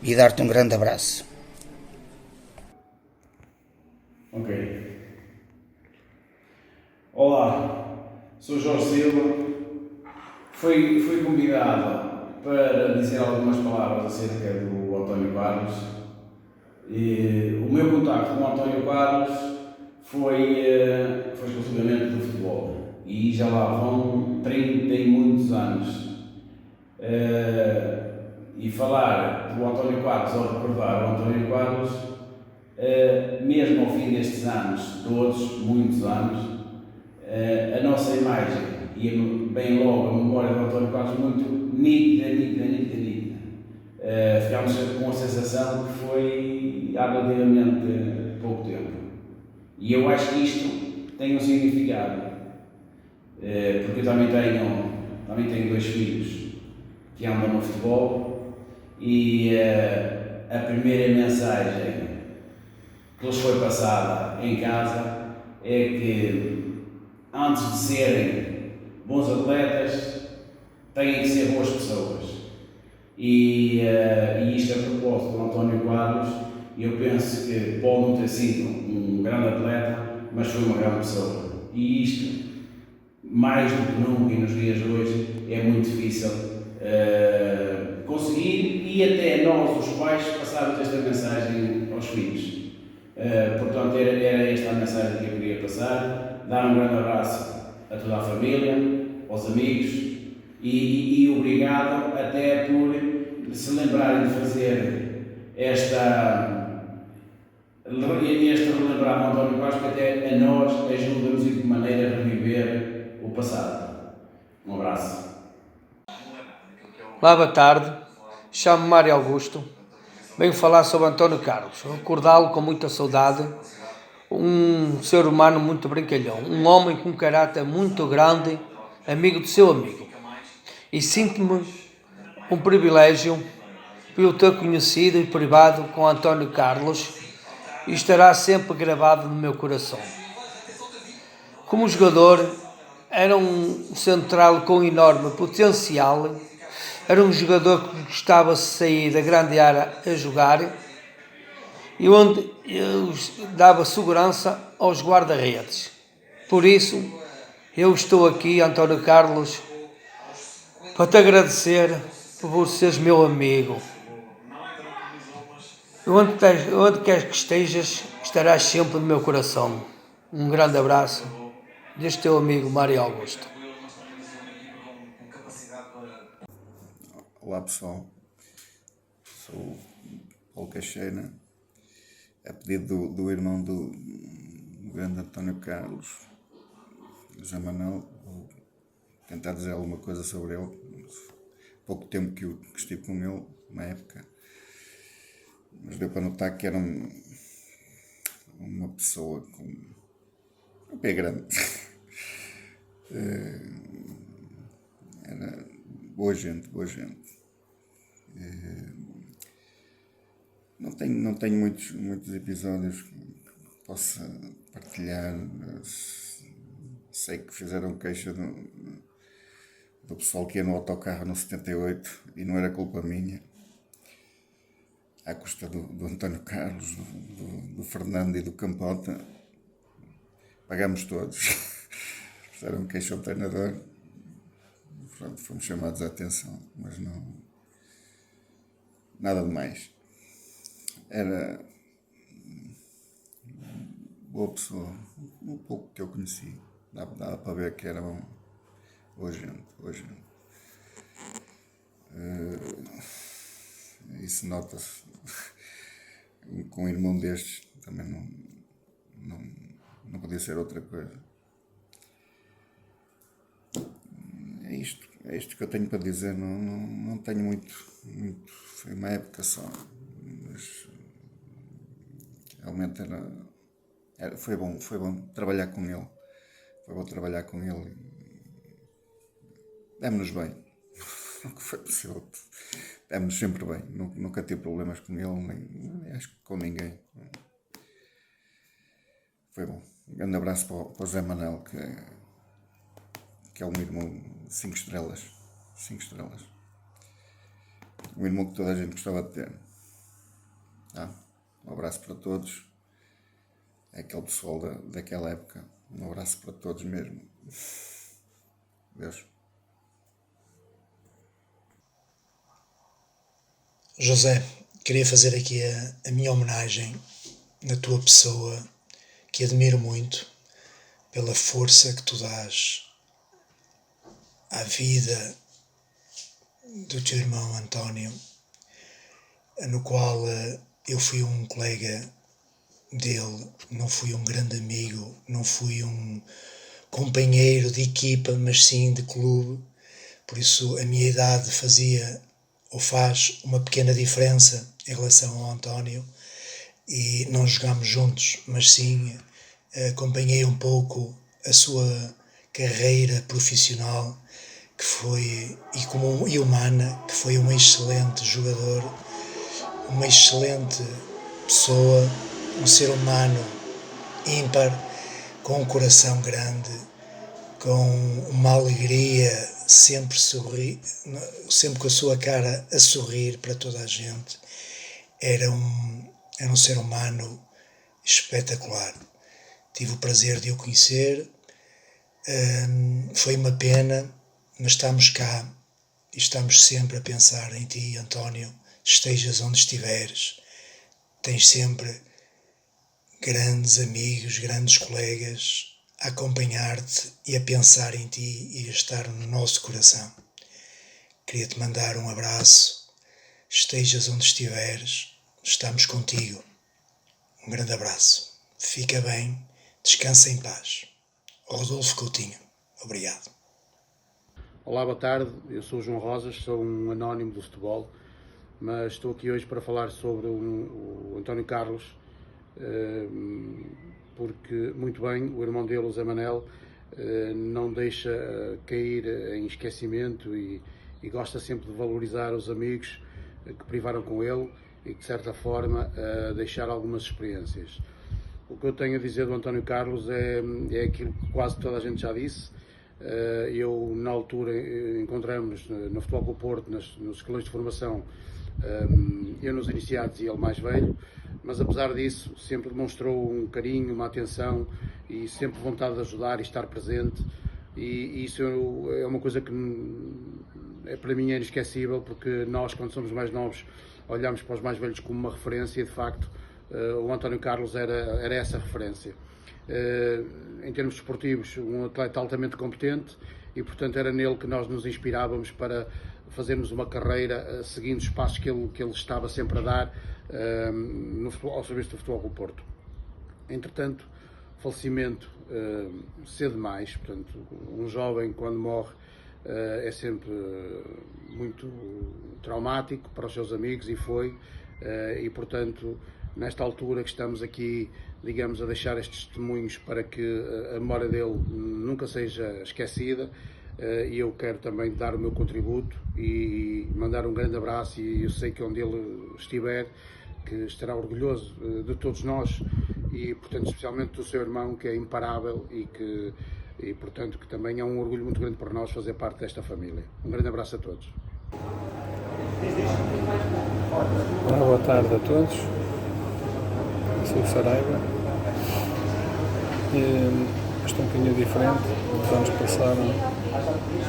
[SPEAKER 15] e dar-te um grande abraço.
[SPEAKER 16] Ok. Olá, sou Jorge Silva. Fui convidado para dizer algumas palavras acerca do António Carlos. E o meu contacto com o António Carlos foi exclusivamente do futebol. E já lá vão 30 e muitos anos. E falar do António Carlos, ou recordar o António Carlos, mesmo ao fim destes anos, todos, muitos anos, a nossa imagem e bem logo a memória do António Carlos muito nítida. Ficámos com a sensação que foi há relativamente pouco tempo. E eu acho que isto tem um significado, porque eu também tenho 2 filhos que andam no futebol e a primeira mensagem que lhes foi passada em casa é que antes de serem bons atletas têm que ser boas pessoas. E isto a propósito do António Carlos, eu penso que pode não ter sido um grande atleta, mas foi uma grande pessoa. E isto, mais do que nunca e nos dias de hoje, é muito difícil conseguir, e até nós, os pais, passarmos esta mensagem aos filhos. Portanto, era esta a mensagem que eu queria passar. Dar um grande abraço a toda a família, aos amigos, e obrigado até por se lembrarem de fazer esta relembrar do António Carlos, que até a nós ajuda-nos e de maneira a reviver o passado. Um abraço.
[SPEAKER 17] Olá, boa tarde. Chamo-me Mário Augusto. Venho falar sobre António Carlos, recordá-lo com muita saudade. Um ser humano muito brincalhão, um homem com um caráter muito grande, amigo do seu amigo. E sinto-me um privilégio pelo ter conhecido e privado com António Carlos, e estará sempre gravado no meu coração. Como jogador, era um central com enorme potencial, era um jogador que gostava de sair da grande área a jogar, e onde eu dava segurança aos guarda-redes. Por isso, eu estou aqui, António Carlos, para te agradecer por seres meu amigo. Onde quer que estejas, estarás sempre no meu coração. Um grande abraço deste teu amigo Mário Augusto.
[SPEAKER 18] Olá pessoal, sou o Paulo Caixeira, a pedido do irmão do grande António Carlos, José Manuel. Vou tentar dizer alguma coisa sobre ele. Pouco tempo que estive com ele, na época, mas deu para notar que era uma pessoa com um pé grande. Era boa gente. Não tenho muitos episódios que possa partilhar. Sei que fizeram queixa do pessoal que ia no autocarro no 78 e não era culpa minha, à custa do António Carlos, do Fernando e do Campota. pagamos todos. Fizeram queixa ao treinador. Pronto, fomos chamados a atenção, mas não... Nada de mais. Era boa pessoa, um pouco que eu conheci. Dava para ver que era boa gente. Isso nota-se. Com um irmão destes também não podia ser outra coisa. É isto que eu tenho para dizer. Não tenho muito. Foi uma época só, mas realmente foi bom trabalhar com ele. Foi bom trabalhar com ele. Demos-nos bem. Nunca foi possível. Demos-nos sempre bem. Nunca tive problemas com ele, nem acho que com ninguém. Foi bom. Um grande abraço para o José Manel, que é um irmão 5 estrelas. 5 estrelas. Um irmão que toda a gente gostava de ter. Um abraço para todos. É aquele pessoal daquela época. Um abraço para todos mesmo. Deus.
[SPEAKER 19] José, queria fazer aqui a minha homenagem na tua pessoa, que admiro muito, pela força que tu dás à vida do teu irmão António, no qual eu fui um colega dele, não fui um grande amigo, não fui um companheiro de equipa, mas sim de clube. Por isso a minha idade fazia ou faz uma pequena diferença em relação ao António, e não jogámos juntos, mas sim acompanhei um pouco a sua carreira profissional, que foi, e humana, que foi um excelente jogador, uma excelente pessoa, um ser humano ímpar, com um coração grande, com uma alegria, sempre com a sua cara a sorrir para toda a gente. Era um ser humano espetacular. Tive o prazer de o conhecer. Foi uma pena, mas estamos cá e estamos sempre a pensar em ti, António. Estejas onde estiveres, tens sempre grandes amigos, grandes colegas a acompanhar-te e a pensar em ti e a estar no nosso coração. Queria-te mandar um abraço. Estejas onde estiveres, estamos contigo. Um grande abraço. Fica bem, descansa em paz. Rodolfo Coutinho. Obrigado.
[SPEAKER 11] Olá, boa tarde. Eu sou o João Rosas, sou um anónimo do futebol, mas estou aqui hoje para falar sobre o António Carlos, porque, muito bem, o irmão dele, o Zé Manel, não deixa cair em esquecimento e gosta sempre de valorizar os amigos que privaram com ele e, de certa forma, deixar algumas experiências. O que eu tenho a dizer do António Carlos é aquilo que quase toda a gente já disse. Eu, na altura, encontramos no Futebol Clube Porto, nos escalões de formação, eu nos iniciados e ele mais velho, mas apesar disso sempre demonstrou um carinho, uma atenção e sempre vontade de ajudar e estar presente, e isso é uma coisa que para mim é inesquecível, porque nós, quando somos mais novos, olhamos para os mais velhos como uma referência e, de facto, o António Carlos era essa referência. Em termos desportivos, um atleta altamente competente, e portanto era nele que nós nos inspirávamos para fazermos uma carreira seguindo os passos que ele estava sempre a dar ao serviço do Futebol Clube Porto. Entretanto, falecimento cedo demais, portanto, um jovem quando morre é sempre muito traumático para os seus amigos, e foi, e portanto, nesta altura que estamos aqui, digamos, a deixar estes testemunhos para que a memória dele nunca seja esquecida, e eu quero também dar o meu contributo e mandar um grande abraço, e eu sei que onde ele estiver, que estará orgulhoso de todos nós, e portanto especialmente do seu irmão, que é imparável e portanto que também é um orgulho muito grande para nós fazer parte desta família. Um grande abraço a todos.
[SPEAKER 2] Olá, boa tarde a todos. Eu sou o Saraiva.
[SPEAKER 20] estou um bocadinho diferente, os anos passaram,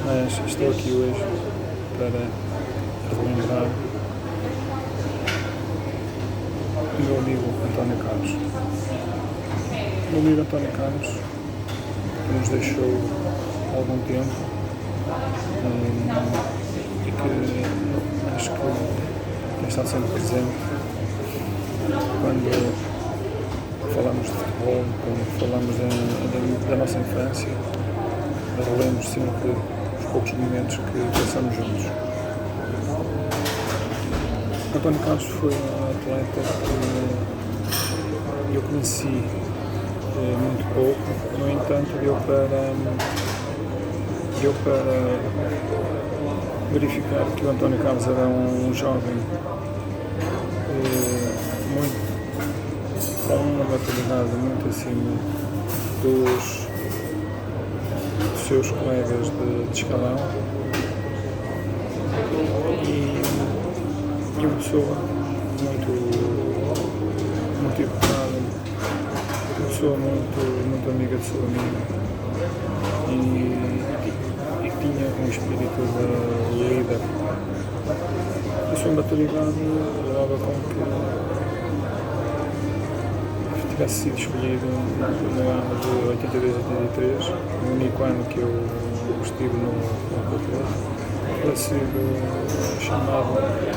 [SPEAKER 20] mas estou aqui hoje para relembrar o meu amigo António Carlos. O meu amigo António Carlos, que nos deixou há algum tempo e que acho que tem estado sempre presente quando falamos de futebol, quando falamos da nossa infância, relemos sempre os poucos momentos que passamos juntos. António Carlos foi um atleta que eu conheci muito pouco, no entanto deu para verificar que o António Carlos era um jovem com uma maturidade muito acima dos seus colegas de escalão e uma pessoa muito educada, uma pessoa muito amiga de seu amigo e que tinha um espírito de líder. A sua maturidade levava com que tivesse sido escolhido no ano de 82 a 83, no único ano que eu estive no Porto, ter sido chamado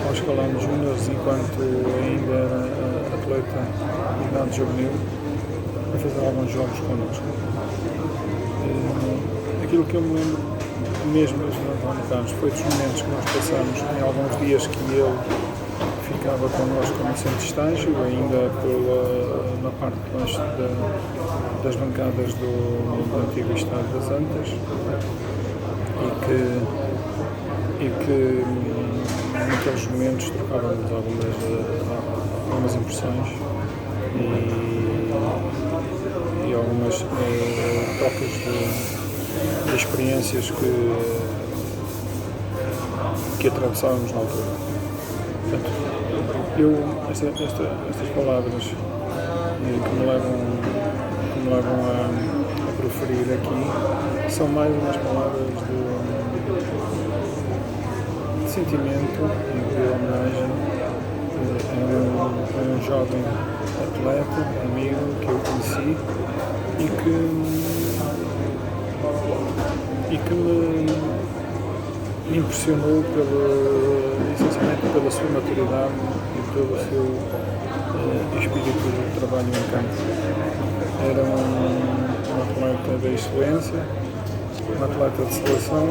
[SPEAKER 20] ao escalão de júniores enquanto ainda era atleta de idade juvenil, para fazer alguns jogos connosco. Aquilo que eu me lembro mesmo de António Carlos foi dos momentos que nós passamos em alguns dias que ele ficava connosco no centro de estágio, ainda na parte de baixo das bancadas do antigo Estádio das Antas, e que naqueles momentos trocávamos algumas impressões e algumas trocas de experiências que atravessávamos na altura. Portanto, estas palavras que me levam a proferir aqui são mais umas palavras de sentimento e de homenagem a um jovem atleta, amigo que eu conheci e que me impressionou essencialmente pela sua maturidade e pelo seu espírito de trabalho em campo. Era um atleta da excelência, um atleta de seleção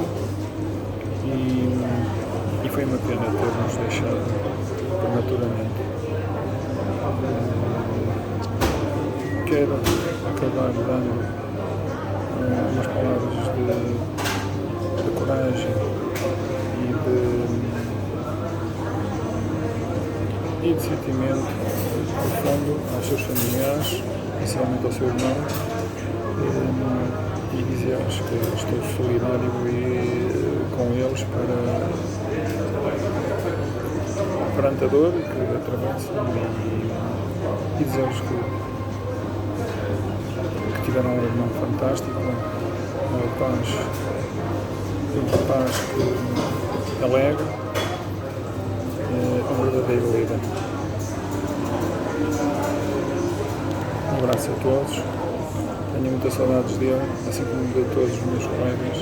[SPEAKER 20] e foi uma pena ter-nos deixado prematuramente. Quero acabar dando umas palavras de coragem e de sentimento profundo aos seus familiares, especialmente ao seu irmão, e dizer-lhes que estou solidário com eles perante a dor que atravessam e dizer-lhes que tiveram um irmão fantástico, um rapaz que alegre, um verdadeiro líder. Um abraço a todos, tenho muitas saudades dele, assim como de todos os meus colegas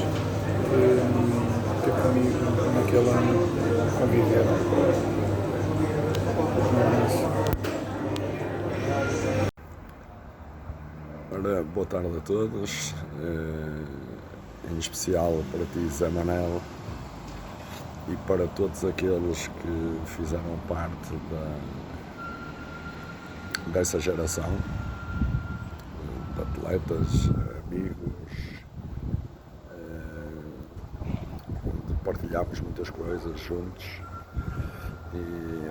[SPEAKER 20] que comigo naquele ano conviveram. Um abraço.
[SPEAKER 21] Ora, boa tarde a todos, em especial para ti, Zé Manel, e para todos aqueles que fizeram parte dessa geração de atletas, amigos, onde partilhámos muitas coisas juntos e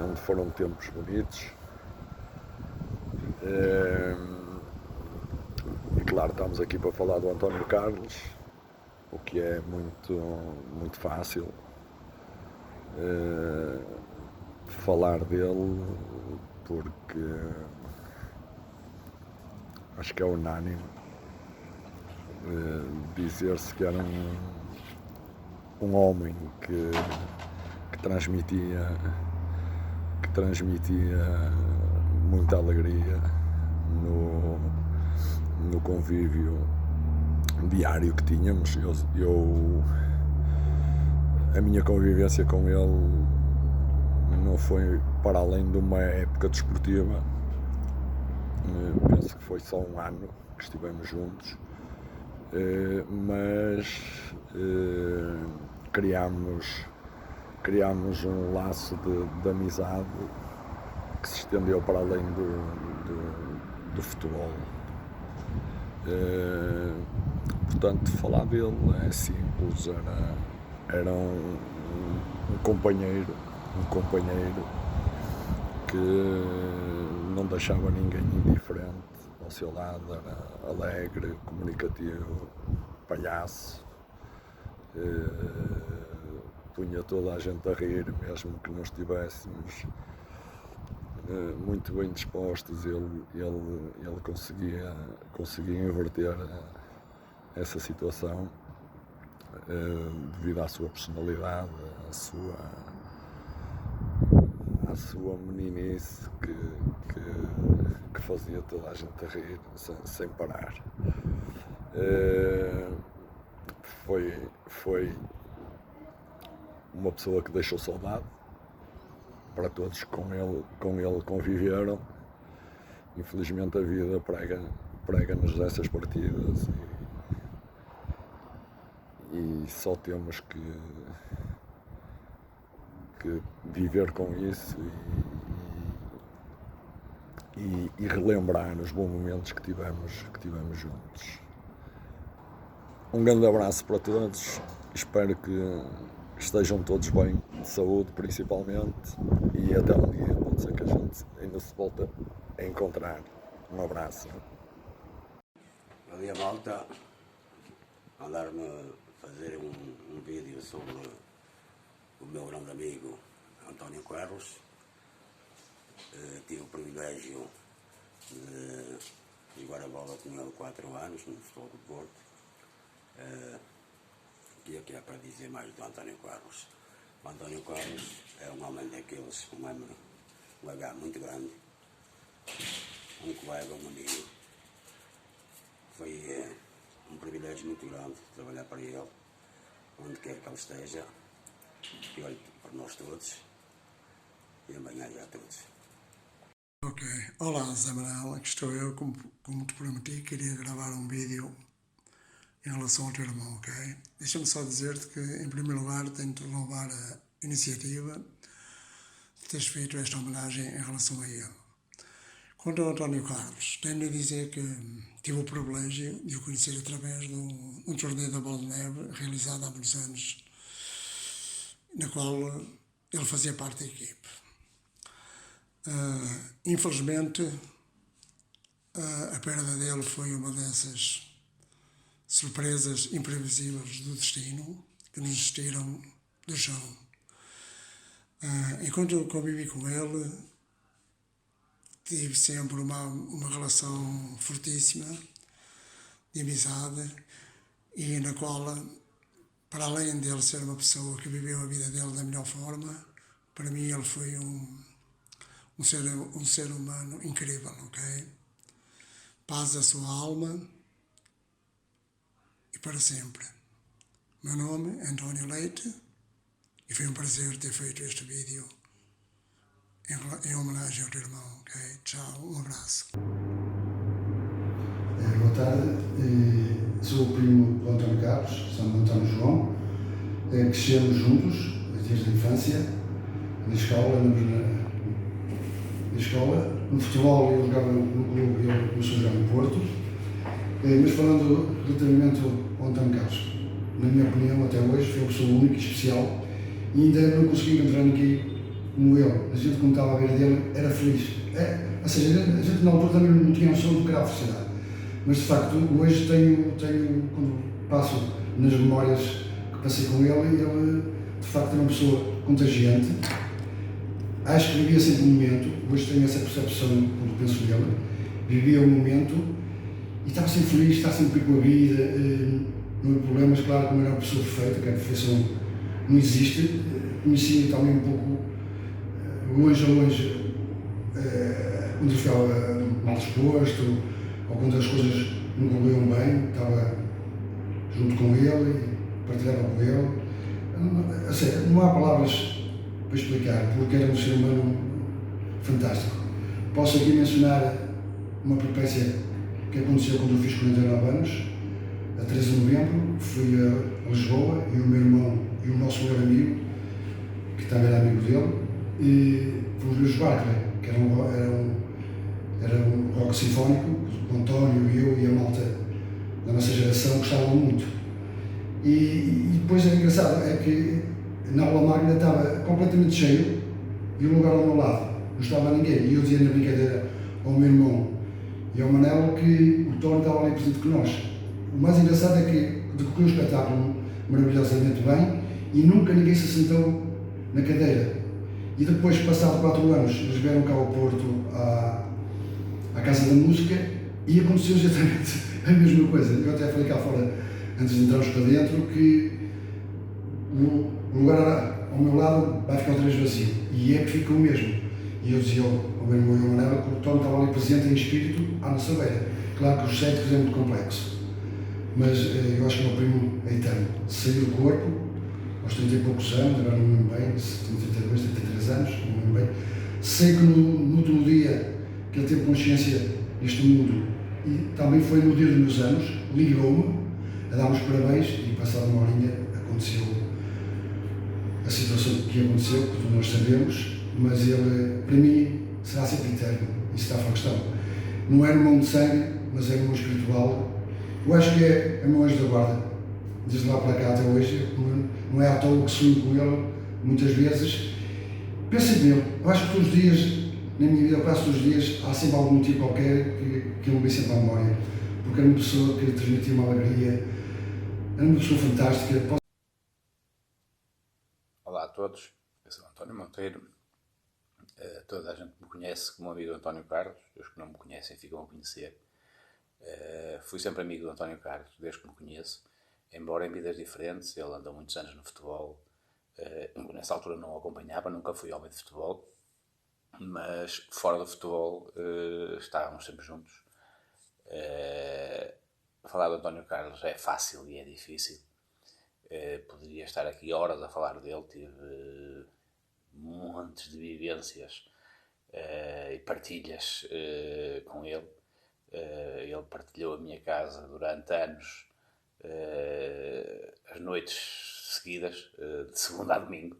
[SPEAKER 21] onde foram tempos bonitos. E claro, estamos aqui para falar do António Carlos, o que é muito fácil. Falar dele, porque acho que é unânime dizer-se que era um homem que transmitia muita alegria no convívio diário que tínhamos. A minha convivência com ele não foi para além de uma época desportiva. Penso que foi só um ano que estivemos juntos, mas criámos um laço de amizade que se estendeu para além do futebol. Portanto, falar dele é simples, era um companheiro que não deixava ninguém indiferente ao seu lado, era alegre, comunicativo, palhaço, punha toda a gente a rir, mesmo que não estivéssemos muito bem dispostos. Ele conseguia inverter essa situação devido à sua personalidade, à sua meninice que fazia toda a gente a rir sem parar. Foi uma pessoa que deixou saudade para todos que com ele conviveram. Infelizmente a vida prega-nos essas partidas e só temos que viver com isso e relembrar os bons momentos que tivemos juntos. Um grande abraço para todos, espero que estejam todos bem, de saúde principalmente, e até um dia pode ser que a gente ainda se volta a encontrar. Um abraço.
[SPEAKER 3] Bom dia, malta. Mandaram-me fazer um vídeo sobre o meu grande amigo António Carlos. Tive o privilégio de jogar a bola com ele 4 anos no Futebol do Porto. E aqui é para dizer mais do António Carlos. O António Carlos é um homem daqueles, um H muito grande, um colega, um amigo. Foi um privilégio muito grande trabalhar para ele, onde quer que ele esteja, e olhe para nós todos, e amanhã a todos.
[SPEAKER 22] Ok, olá Zé Manuel, aqui estou eu, como te prometi, queria gravar um vídeo em relação ao teu irmão, ok? Deixa-me só dizer-te que, em primeiro lugar, tenho-te louvar a iniciativa de teres feito esta homenagem em relação a ele. Quanto ao António Carlos, tenho de dizer que tive o privilégio de o conhecer através de um torneio da Bola de Neve, realizado há muitos anos, na qual ele fazia parte da equipe. Infelizmente, a perda dele foi uma dessas surpresas imprevisíveis do destino que nos destiram do chão. Enquanto eu convivi com ele, tive sempre uma relação fortíssima de amizade, e na qual, para além dele ser uma pessoa que viveu a vida dele da melhor forma, para mim ele foi um ser humano incrível, ok? Paz à sua alma e para sempre. Meu nome é António Leite e foi um prazer ter feito este vídeo em homenagem ao teu irmão, ok? Tchau, um abraço.
[SPEAKER 23] Boa tarde, sou o primo do António Carlos, somos António João, crescemos juntos desde a infância, na escola, no futebol eu jogava no clube e ele começou a jogar no Porto, mas falando relativamente ao António Carlos, na minha opinião até hoje foi uma pessoa única e especial e ainda não consegui encontrar ninguém como ele. A gente, quando estava à beira dele, era feliz. Ou seja, a gente na altura também não tinha noção do que era a felicidade. Mas de facto, hoje quando passo nas memórias que passei com ele de facto era uma pessoa contagiante. Acho que vivia sempre o momento, hoje tenho essa percepção quando penso nele. Vivia o momento E estava sempre feliz, estava sempre com a vida, não havia problemas. Claro que não era uma pessoa perfeita, que a perfeição não existe. Conhecia também um pouco, longe a longe, quando eu ficava mal disposto, ou quando as coisas não corriam bem, estava junto com ele, partilhava com ele. Não há palavras para explicar, porque era um ser humano fantástico. Posso aqui mencionar uma peripécia que aconteceu quando eu fiz 49 anos, a 13 de novembro. Fui a Lisboa, e o meu irmão e o nosso melhor amigo, que também era amigo dele, e fomos ver os Barclay, que era um rock sinfónico. O António, eu e a malta da nossa geração gostavam muito. E depois é engraçado, é que na aula magna estava completamente cheio e o lugar ao meu lado não estava ninguém. E eu dizia na brincadeira ao meu irmão e ao Manel que o Tony estava ali presente com nós. O mais engraçado é que decorreu o espetáculo maravilhosamente bem e nunca ninguém se sentou na cadeira. E depois, passado 4 anos, eles vieram cá ao Porto à Casa da Música e aconteceu exatamente a mesma coisa. Eu até falei cá fora, antes de entrarmos para dentro, que o lugar ao meu lado vai ficar outra vez vazio. E é que ficou mesmo. E eu dizia ao meu irmão e ao Manel que o Tony estava ali presente em espírito à nossa beira. Claro que os céticos é muito complexo, mas eu acho que o meu primo é eterno. Saiu do corpo aos 30 e poucos anos, agora não me lembro bem, 32, 33 anos, não me lembro bem. Sei que no último dia que ele teve consciência deste mundo, e também foi no dia dos meus anos, ligou-me a dar-me os parabéns e, passada uma horinha, aconteceu a situação que aconteceu, que todos nós sabemos, mas ele, para mim, será sempre eterno. Isso está fora de questão. Não é irmão de sangue, mas é irmão espiritual. Eu acho que é meu anjo da guarda. Desde lá para cá até hoje, não é à toa que sonho com ele, muitas vezes. Pensem nele. Eu acho que todos os dias, na minha vida, quase todos os dias, há sempre algum motivo qualquer que eu me vem sempre à memória. Porque era uma pessoa que transmitia uma alegria, era uma pessoa fantástica.
[SPEAKER 4] Olá a todos, eu sou António Monteiro. Toda a gente me conhece como amigo do António Carlos. Os que não me conhecem ficam a conhecer. Fui sempre amigo do António Carlos, desde que me conheço. Embora em vidas diferentes, ele andou muitos anos no futebol. Nessa altura não o acompanhava, nunca fui homem de futebol. Mas fora do futebol estávamos sempre juntos. Falar do António Carlos é fácil e é difícil. Poderia estar aqui horas a falar dele. Tive montes de vivências e partilhas com ele. Ele partilhou a minha casa durante anos, as noites seguidas, de segunda a domingo.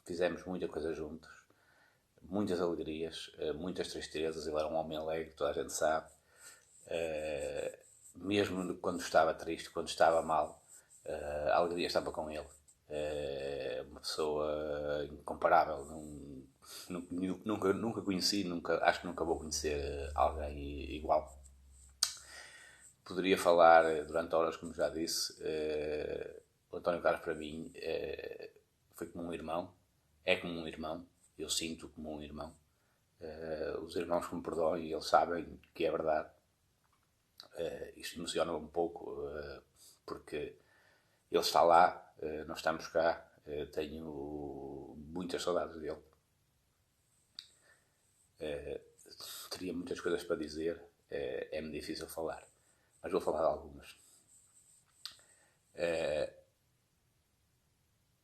[SPEAKER 4] Fizemos muita coisa juntos, muitas alegrias, muitas tristezas. Ele era um homem alegre, toda a gente sabe. Mesmo quando estava triste, quando estava mal, a alegria estava com ele. Uma pessoa incomparável. Nunca conheci, acho que nunca vou conhecer alguém igual. Poderia falar durante horas, como já disse. O António Carlos, para mim, foi como um irmão, é como um irmão, eu sinto como um irmão. Os irmãos que me perdoam, e eles sabem que é verdade. Isto emociona um pouco, porque ele está lá, nós estamos cá, tenho muitas saudades dele. Teria muitas coisas para dizer, é-me difícil falar, mas vou falar de algumas.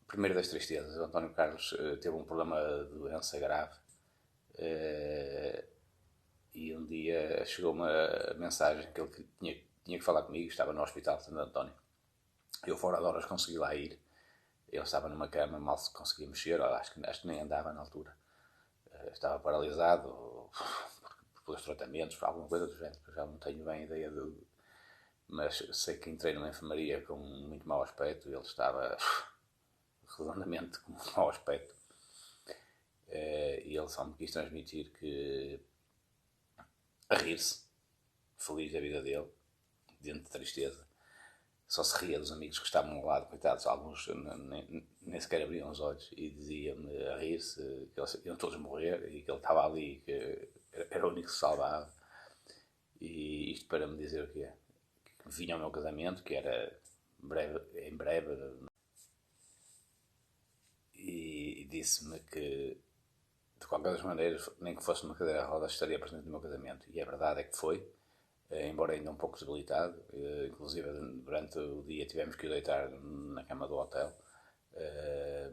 [SPEAKER 4] Primeiro das tristezas, o António Carlos teve um problema de doença grave, e um dia chegou-me a mensagem que ele tinha que falar comigo. Estava no hospital de Santo António. Eu, fora de horas, consegui lá ir. Ele estava numa cama, mal se conseguia mexer, acho que nem andava na altura. Estava paralisado pelos tratamentos, por alguma coisa do género, que eu já não tenho bem ideia mas sei que entrei numa enfermaria com muito mau aspecto e ele estava redondamente com muito mau aspecto. E ele só me quis transmitir que, a rir-se, feliz da vida dele, dentro de tristeza, só se ria dos amigos que estavam ao lado, coitados, alguns nem sequer abriam os olhos, e dizia-me a rir-se que eles iam todos morrer e que ele estava ali, que era o único que se salvava. E isto para me dizer o quê? Que vinha ao meu casamento, que era em breve, e disse-me que, de qualquer das maneiras, nem que fosse uma cadeira de rodas, estaria presente no meu casamento. E a verdade é que foi, embora ainda um pouco debilitado. Inclusive, durante o dia tivemos que o deitar na cama do hotel,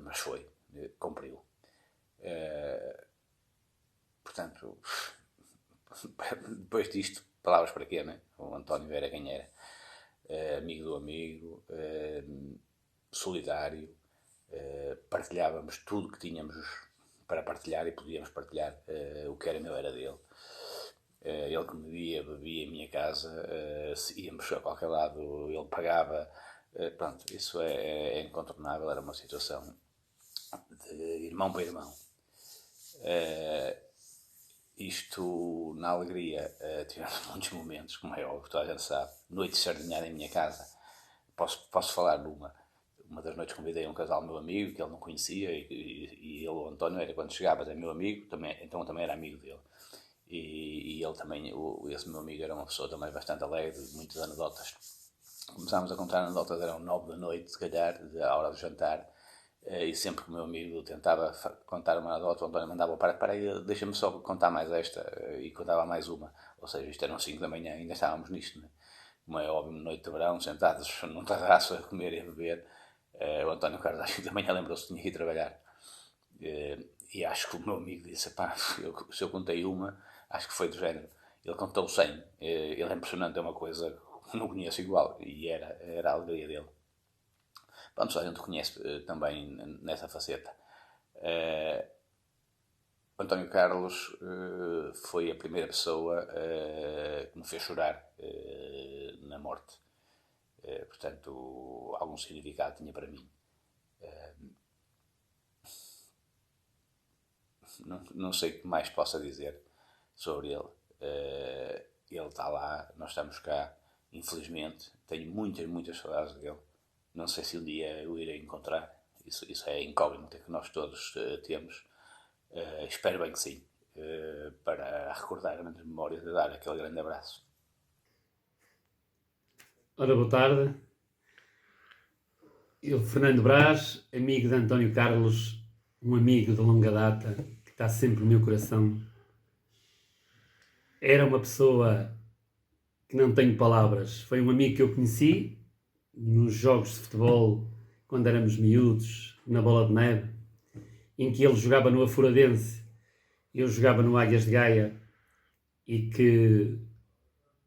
[SPEAKER 4] mas foi, cumpriu. Portanto, depois disto, palavras para quê, né? O António era quem era. Amigo do amigo, solidário, partilhávamos tudo que tínhamos para partilhar e podíamos partilhar. O que era meu era dele. Ele comia, bebia em minha casa, se íamos a qualquer lado, ele pagava. Pronto, isso é incontornável, era uma situação de irmão para irmão. Isto, na alegria, tivemos muitos momentos, como é óbvio, toda a gente sabe. Noite sardinhada em minha casa. Posso falar numa. Uma das noites convidei um casal meu amigo, que ele não conhecia, e ele, o António, era quando chegava, era meu amigo, então também era amigo dele. E ele também, esse meu amigo, era uma pessoa também bastante alegre, de muitas anedotas. Começámos a contar anedotas, eram 9 da noite, se calhar, à hora do jantar, e sempre que o meu amigo tentava contar uma anedota, o António mandava, para aí, deixa-me só contar mais esta, e contava mais uma. Ou seja, isto eram 5 da manhã, ainda estávamos nisto, né? Como é óbvio, noite de verão, sentados num terraço a comer e a beber. O António Carlos, às 5 da manhã, lembrou-se que tinha que ir trabalhar. E acho que o meu amigo disse, pá, se eu contei uma, acho que foi do género. Ele contou 100. Ele é impressionante, é uma coisa que não conheço igual. E era a alegria dele. Pronto, só a gente conhece também nessa faceta. António Carlos foi a primeira pessoa que me fez chorar na morte. Portanto, algum significado tinha para mim. Não sei o que mais possa dizer sobre ele. Ele está lá, nós estamos cá, infelizmente. Tenho muitas saudades dele. Não sei se um dia o irei encontrar. Isso é a incógnita que nós todos temos. Espero bem que sim, para recordar as memórias e dar aquele grande abraço.
[SPEAKER 5] Ora, boa tarde. Eu, Fernando Brás, amigo de António Carlos, um amigo de longa data, que está sempre no meu coração. Era uma pessoa que não tenho palavras. Foi um amigo que eu conheci nos jogos de futebol, quando éramos miúdos, na Bola de Neve, em que ele jogava no Aforadense, eu jogava no Águias de Gaia, e que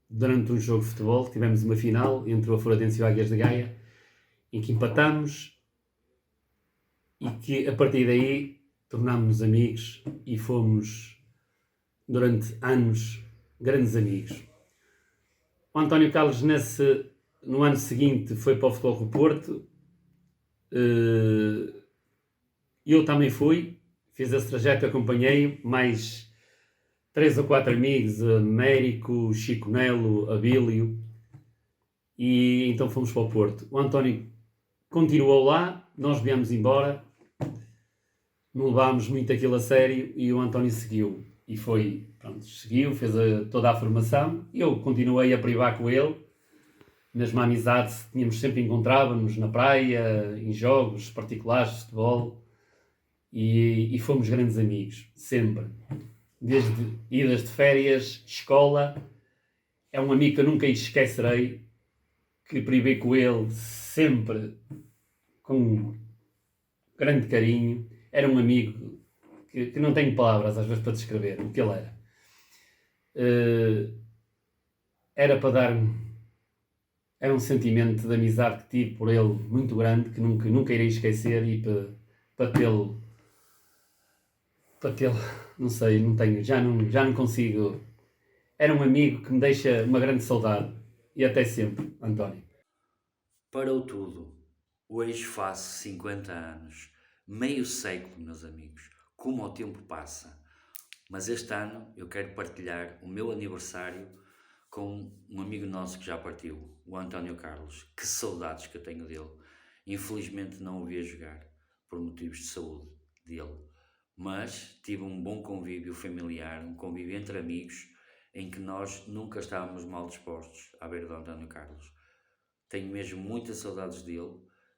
[SPEAKER 5] durante um jogo de futebol tivemos uma final entre o Aforadense e o Águias de Gaia, em que empatámos e que a partir daí tornámos-nos amigos e fomos durante anos grandes amigos. O António Carlos no ano seguinte foi para o Futebol Clube do Porto. Eu também fui, fiz esse trajeto, acompanhei mais 3 ou 4 amigos, Américo, Chico Nelo, Abílio, e então fomos para o Porto. O António continuou lá, nós viemos embora, não levámos muito aquilo a sério e o António seguiu. E foi, pronto, seguiu, fez toda a formação, e eu continuei a privar com ele, mesmo a amizade, sempre encontrávamos na praia, em jogos particulares de futebol, e fomos grandes amigos, sempre. Desde idas de férias, escola, é um amigo que eu nunca esquecerei, que privei com ele sempre com grande carinho. Era um amigo que não tenho palavras às vezes para descrever o que ele era. Era para dar... Era um sentimento de amizade que tive por ele muito grande, que nunca irei esquecer, e para tê-lo, não sei, não tenho, já não consigo. Era um amigo que me deixa uma grande saudade, e até sempre, António.
[SPEAKER 6] Parou tudo. Hoje faço 50 anos, meio século, meus amigos. Como o tempo passa. Mas este ano eu quero partilhar o meu aniversário com um amigo nosso que já partiu, o António Carlos. Que saudades que eu tenho dele. Infelizmente não o vi a jogar, por motivos de saúde dele. Mas tive um bom convívio familiar, um convívio entre amigos, em que nós nunca estávamos mal dispostos à beira do António Carlos. Tenho mesmo muitas saudades dele.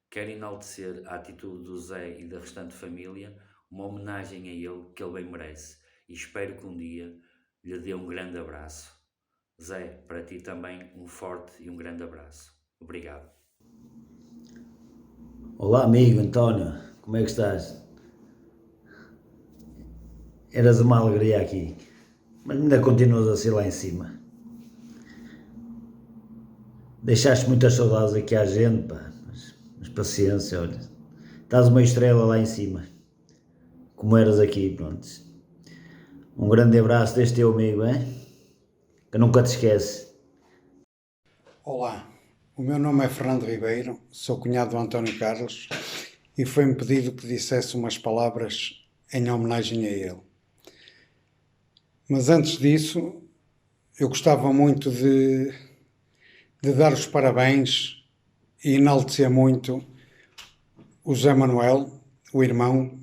[SPEAKER 6] Quero enaltecer a atitude do Zé e da restante família, uma homenagem a ele que ele bem merece, e espero que um dia lhe dê um grande abraço. Zé, para ti também um forte e um grande abraço. Obrigado.
[SPEAKER 7] Olá amigo António, como é que estás? Eras uma alegria aqui, mas ainda continuas a ser lá em cima. Deixaste muitas saudades aqui à gente, pá, mas paciência, olha. Estás uma estrela lá em cima, como eras aqui, pronto. Um grande abraço deste teu amigo, hein? Que nunca te esquece.
[SPEAKER 8] Olá, o meu nome é Fernando Ribeiro, sou cunhado do António Carlos e foi-me pedido que dissesse umas palavras em homenagem a ele. Mas antes disso, eu gostava muito de dar os parabéns e enaltecer muito o Zé Manuel, o irmão,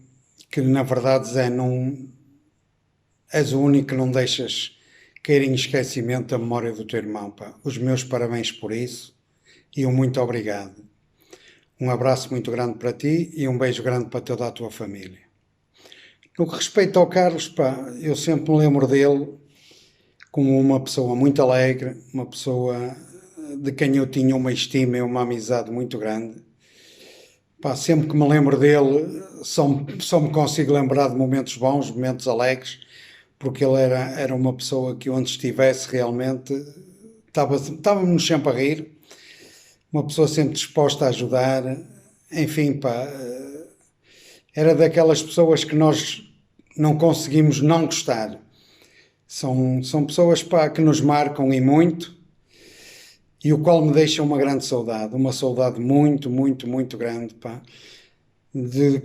[SPEAKER 8] que na verdade, Zé, não és o único que não deixas cair em esquecimento a memória do teu irmão, pá. Os meus parabéns por isso e um muito obrigado. Um abraço muito grande para ti e um beijo grande para toda a tua família. No que respeita ao Carlos, pá, eu sempre me lembro dele como uma pessoa muito alegre, uma pessoa de quem eu tinha uma estima e uma amizade muito grande. Pá, sempre que me lembro dele, só me consigo lembrar de momentos bons, momentos alegres, porque ele era uma pessoa que onde estivesse realmente estávamos sempre a rir, uma pessoa sempre disposta a ajudar, enfim, pá, era daquelas pessoas que nós não conseguimos não gostar. São pessoas, pá, que nos marcam e muito, e o qual me deixa uma grande saudade, uma saudade muito, muito, muito grande, pá, de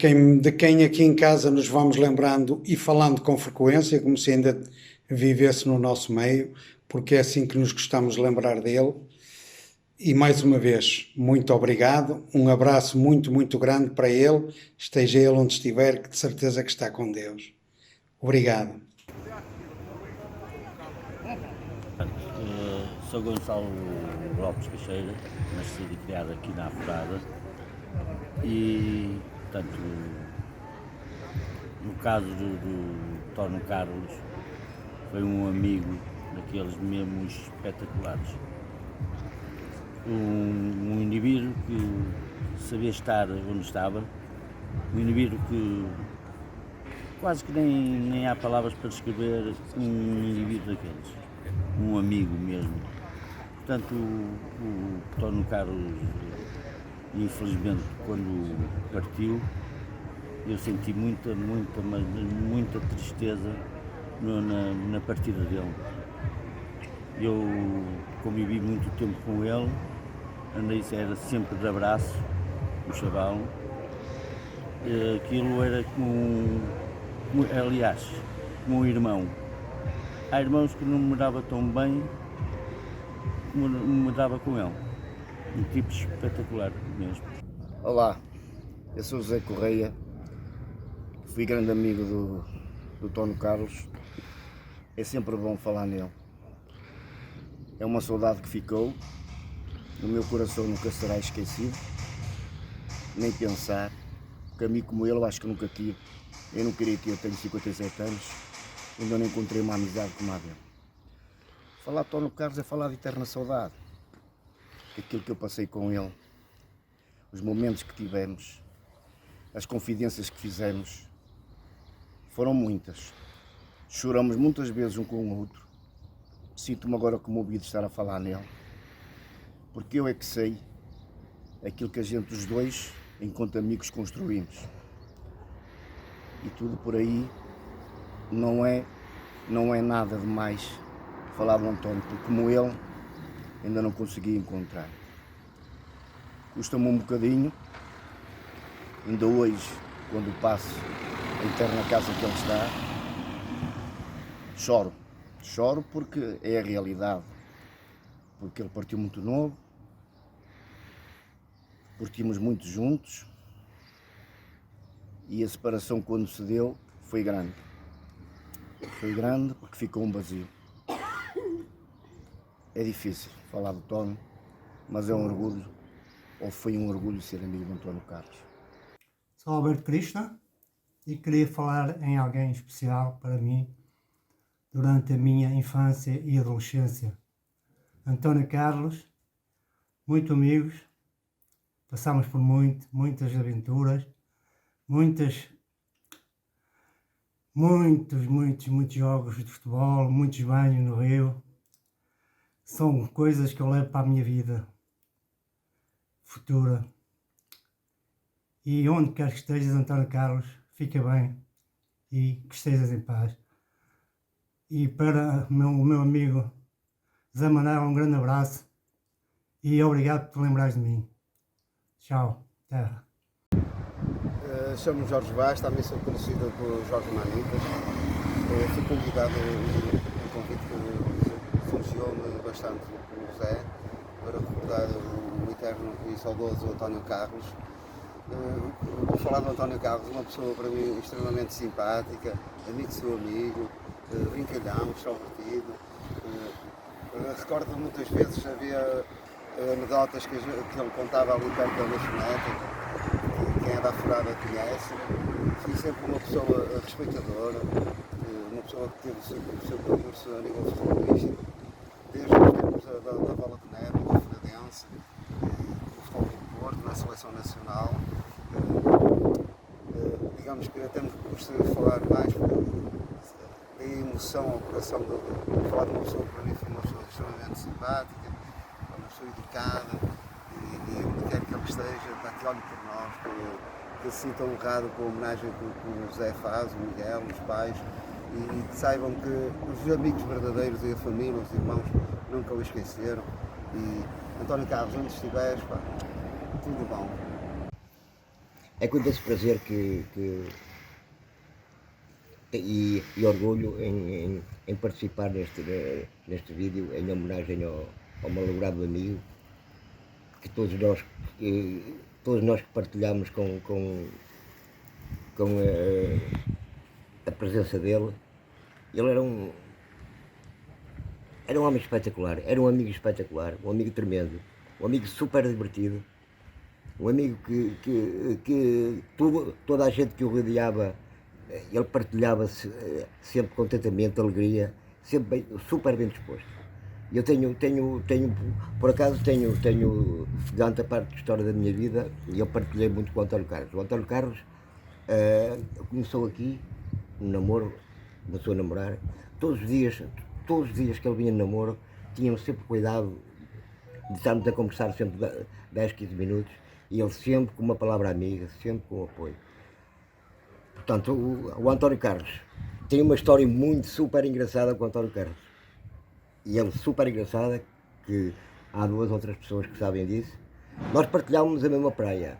[SPEAKER 8] quem aqui em casa nos vamos lembrando e falando com frequência, como se ainda vivesse no nosso meio, porque é assim que nos gostamos de lembrar dele. E mais uma vez, muito obrigado, um abraço muito, muito grande para ele, esteja ele onde estiver, que de certeza que está com Deus. Obrigado.
[SPEAKER 9] Sou Gonçalo Lopes Caixeira, nascido e criado aqui na Alvorada, e, portanto, no caso do António Carlos, foi um amigo daqueles mesmo espetaculares. Um indivíduo que sabia estar onde estava, um indivíduo que quase que nem há palavras para descrever um indivíduo daqueles, um amigo mesmo. Portanto, o António Carlos, infelizmente, quando partiu, eu senti muita tristeza na partida dele. Eu convivi muito tempo com ele, era sempre de abraço, o chaval. Aquilo era como um irmão. Há irmãos que não me dava tão bem como me dava com ele. Um tipo espetacular mesmo.
[SPEAKER 24] Olá, eu sou o José Correia, fui grande amigo do António Carlos. É sempre bom falar nele. É uma saudade que ficou, no meu coração nunca será esquecido, nem pensar, porque amigo como ele eu acho que nunca tive. Eu não queria ter, eu tenho 57 anos, ainda não encontrei uma amizade como a dele. Falar de António Carlos é falar de eterna saudade, aquilo que eu passei com ele, os momentos que tivemos, as confidências que fizemos, foram muitas. Choramos muitas vezes um com o outro. Sinto-me agora comovido de estar a falar nele, porque eu é que sei aquilo que a gente, os dois, enquanto amigos, construímos. E tudo por aí não é nada demais falar do António, porque como ele, ainda não consegui encontrar. Custa-me um bocadinho, ainda hoje, quando passo a entrar na casa que ele está, choro porque é a realidade, porque ele partiu muito novo, partimos muito juntos e a separação quando se deu foi grande porque ficou um vazio. é difícil falar do Tono, mas é um orgulho, ou foi um orgulho ser amigo do António Carlos.
[SPEAKER 1] Sou Alberto Krishna e queria falar em alguém especial para mim durante a minha infância e adolescência. António Carlos, muito amigos, passámos por muitas aventuras, muitos jogos de futebol, muitos banhos no rio. São coisas que eu levo para a minha vida futura. E onde quer que estejas, António Carlos, fica bem e que estejas em paz. E para o meu amigo Zé Manuel, um grande abraço e obrigado por te lembrares de mim. Tchau, terra.
[SPEAKER 24] Chamo-me Jorge Vaz, também sou conhecido por Jorge Manitas. Fui convidado, um convite que funciona bastante pelo Zé, para recordar o eterno e saudoso António Carlos. Vou falar do António Carlos, uma pessoa para mim extremamente simpática, amigo de seu amigo, brincalhão, extrovertido. Recordo muitas vezes, havia anedotas que ele contava ali perto da lanchonete, quem é da Furada conhece. Fui sempre uma pessoa respeitadora, uma pessoa que teve o seu percurso a nível futebolístico, desde os tempos da bola de neve, do Furadense, do futebol do Porto, na seleção nacional. Digamos que até me custa falar mais, da emoção ao coração de falar de uma pessoa que para mim foi uma pessoa extremamente simpática, uma pessoa educada, e onde quer que ele esteja, para que olhe por nós, que se sinta honrado com a homenagem que o Zé faz, o Miguel, os pais, e que saibam que os amigos verdadeiros e a família, os irmãos, nunca o esqueceram. E António Carlos, onde estiveres, pá, tudo bom.
[SPEAKER 10] É com esse prazer e orgulho em participar neste vídeo em homenagem ao meu alegrado amigo, que todos nós que partilhamos com a presença dele. Ele era um homem espetacular, era um amigo espetacular, um amigo tremendo, um amigo super divertido, um amigo que toda a gente que o rodeava, ele partilhava-se sempre contentamento, alegria, sempre super bem disposto. Eu por acaso tenho durante a parte da história da minha vida, e eu partilhei muito com o António Carlos. O António Carlos começou aqui, um namoro, começou a namorar, todos os dias que ele vinha de namoro, tínhamos sempre cuidado de estarmos a conversar sempre 10, 15 minutos, e ele sempre com uma palavra amiga, sempre com apoio. Portanto, o António Carlos tem uma história muito super engraçada com o António Carlos. E ele super engraçada, que há 2 ou 3 pessoas que sabem disso. Nós partilhávamos a mesma praia.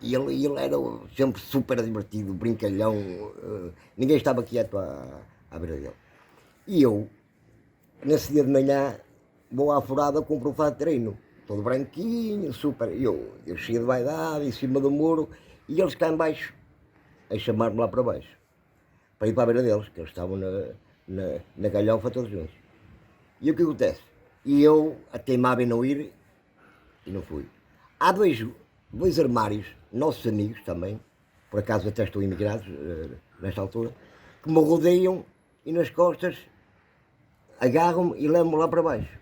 [SPEAKER 10] E ele era sempre super divertido, brincalhão, ninguém estava quieto à beira dele. E eu, nesse dia de manhã, vou à Furada, compro um fato de treino, todo branquinho, super. Eu cheio de vaidade, em cima do muro, e eles cá em baixo, a chamar-me lá para baixo, para ir para a beira deles, que eles estavam na galhofa todos juntos. E o que acontece? E eu a teimava em não ir, e não fui. Há dois armários, nossos amigos também, por acaso até estão imigrados nesta altura, que me rodeiam e nas costas agarram-me e levam-me lá para baixo.